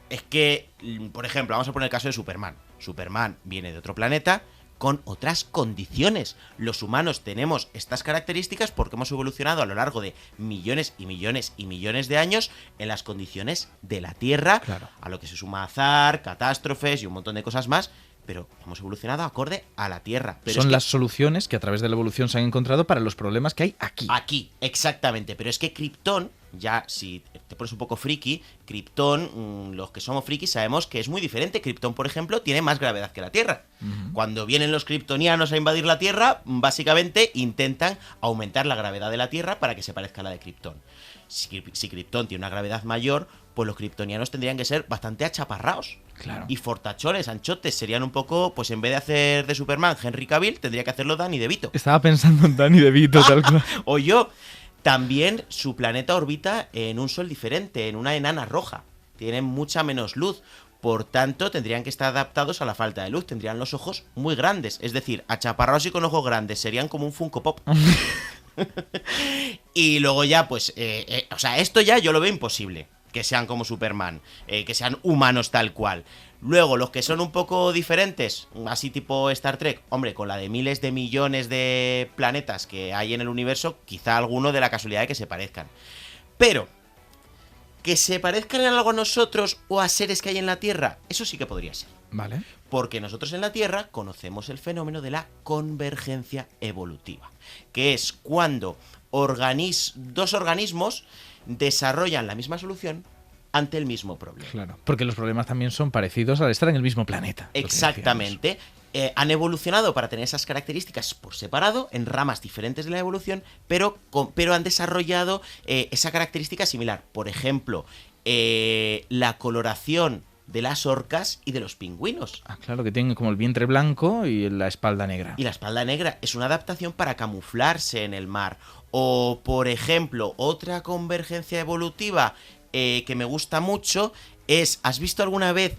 es que, por ejemplo, vamos a poner el caso de Superman. Superman viene de otro planeta con otras condiciones. Los humanos tenemos estas características porque hemos evolucionado a lo largo de millones y millones y millones de años en las condiciones de la Tierra, a lo que se suma azar, catástrofes y un montón de cosas más, pero hemos evolucionado acorde a la Tierra. Pero son las soluciones que a través de la evolución se han encontrado para los problemas que hay aquí. Aquí, exactamente. Pero es que Krypton, ya si te pones un poco friki, Krypton, los que somos frikis sabemos que es muy diferente. Krypton, por ejemplo, tiene más gravedad que la Tierra. Cuando vienen los kryptonianos a invadir la Tierra, básicamente intentan aumentar la gravedad de la Tierra para que se parezca a la de Krypton. Si Krypton tiene una gravedad mayor, pues los kryptonianos tendrían que ser bastante achaparraos. Claro. Y fortachones, anchotes, serían un poco, pues en vez de hacer de Superman Henry Cavill, tendría que hacerlo Danny DeVito. Estaba pensando en Danny DeVito, tal cual. O yo. También su planeta orbita en un sol diferente, en una enana roja. Tienen mucha menos luz. Por tanto, tendrían que estar adaptados a la falta de luz. Tendrían los ojos muy grandes. Es decir, achaparrados y con ojos grandes. Serían como un Funko Pop. Y luego ya, pues... o sea, esto ya yo lo veo imposible. Que sean como Superman. Que sean humanos tal cual. Luego, los que son un poco diferentes, así tipo Star Trek, hombre, con la de miles de millones de planetas que hay en el universo, quizá alguno de la casualidad de que se parezcan. Pero, que se parezcan en algo a nosotros o a seres que hay en la Tierra, eso sí que podría ser. Vale. Porque nosotros en la Tierra conocemos el fenómeno de la convergencia evolutiva, que es cuando dos organismos desarrollan la misma solución ante el mismo problema. Claro, porque los problemas también son parecidos al estar en el mismo planeta. Exactamente. Han evolucionado para tener esas características por separado, en ramas diferentes de la evolución, pero han desarrollado esa característica similar. Por ejemplo, la coloración de las orcas y de los pingüinos. Ah, claro, que tienen como el vientre blanco y la espalda negra. Y la espalda negra es una adaptación para camuflarse en el mar. O, por ejemplo, otra convergencia evolutiva que me gusta mucho es, ¿has visto alguna vez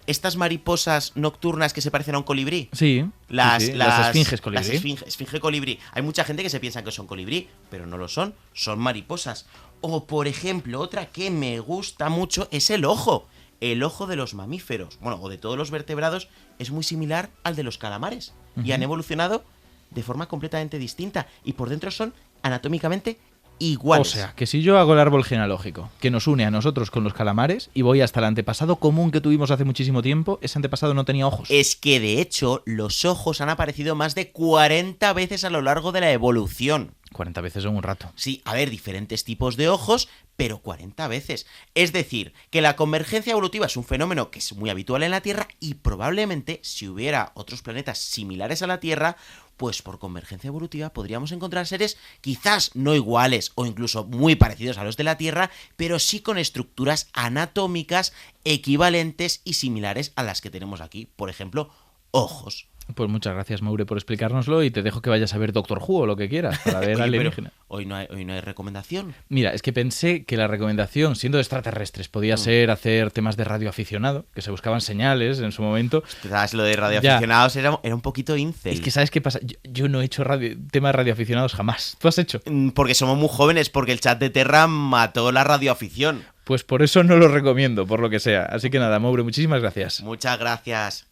estas mariposas nocturnas que se parecen a un colibrí? Sí, las esfinges colibrí. Las esfinge colibrí. Hay mucha gente que se piensa que son colibrí, pero no lo son mariposas. O, por ejemplo, otra que me gusta mucho es el ojo. El ojo de los mamíferos, bueno, o de todos los vertebrados, es muy similar al de los calamares. Y han evolucionado de forma completamente distinta. Y por dentro son anatómicamente iguales. O sea, que si yo hago el árbol genealógico que nos une a nosotros con los calamares y voy hasta el antepasado común que tuvimos hace muchísimo tiempo, ese antepasado no tenía ojos. Es que, de hecho, los ojos han aparecido más de 40 veces a lo largo de la evolución. 40 veces en un rato. Sí, a ver, diferentes tipos de ojos, pero 40 veces. Es decir, que la convergencia evolutiva es un fenómeno que es muy habitual en la Tierra y probablemente, si hubiera otros planetas similares a la Tierra, pues por convergencia evolutiva podríamos encontrar seres quizás no iguales o incluso muy parecidos a los de la Tierra, pero sí con estructuras anatómicas equivalentes y similares a las que tenemos aquí. Por ejemplo, ojos. Pues muchas gracias, Maure, por explicárnoslo y te dejo que vayas a ver Doctor Who o lo que quieras para ver alienígena. Hoy no hay recomendación. Mira, es que pensé que la recomendación, siendo de extraterrestres, podía ser hacer temas de radioaficionado, que se buscaban señales en su momento. ¿Sabes? Lo de radioaficionados era un poquito incel. Es que ¿sabes qué pasa? Yo no he hecho temas radioaficionados jamás. ¿Tú has hecho? Porque somos muy jóvenes, porque el chat de Terra mató la radioafición. Pues por eso no lo recomiendo, por lo que sea. Así que nada, Maure, muchísimas gracias. Muchas gracias.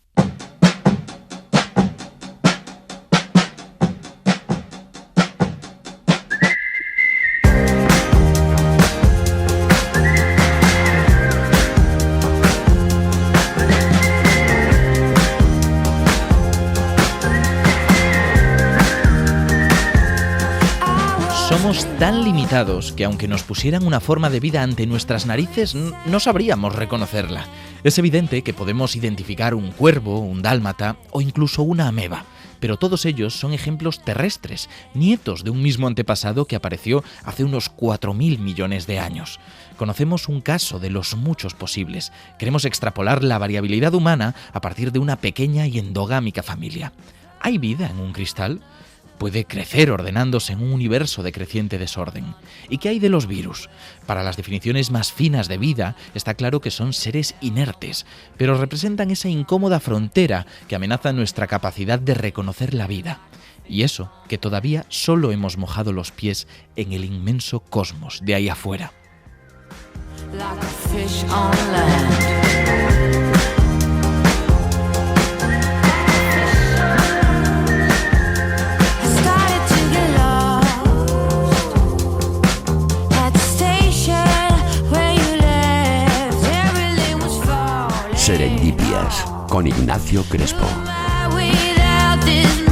Somos tan limitados que aunque nos pusieran una forma de vida ante nuestras narices, no sabríamos reconocerla. Es evidente que podemos identificar un cuervo, un dálmata o incluso una ameba, pero todos ellos son ejemplos terrestres, nietos de un mismo antepasado que apareció hace unos 4.000 millones de años. Conocemos un caso de los muchos posibles. Queremos extrapolar la variabilidad humana a partir de una pequeña y endogámica familia. ¿Hay vida en un cristal? puede crecer ordenándose en un universo de creciente desorden. ¿Y qué hay de los virus? Para las definiciones más finas de vida, está claro que son seres inertes, pero representan esa incómoda frontera que amenaza nuestra capacidad de reconocer la vida. Y eso, que todavía solo hemos mojado los pies en el inmenso cosmos de ahí afuera. Serendipias con Ignacio Crespo. Without this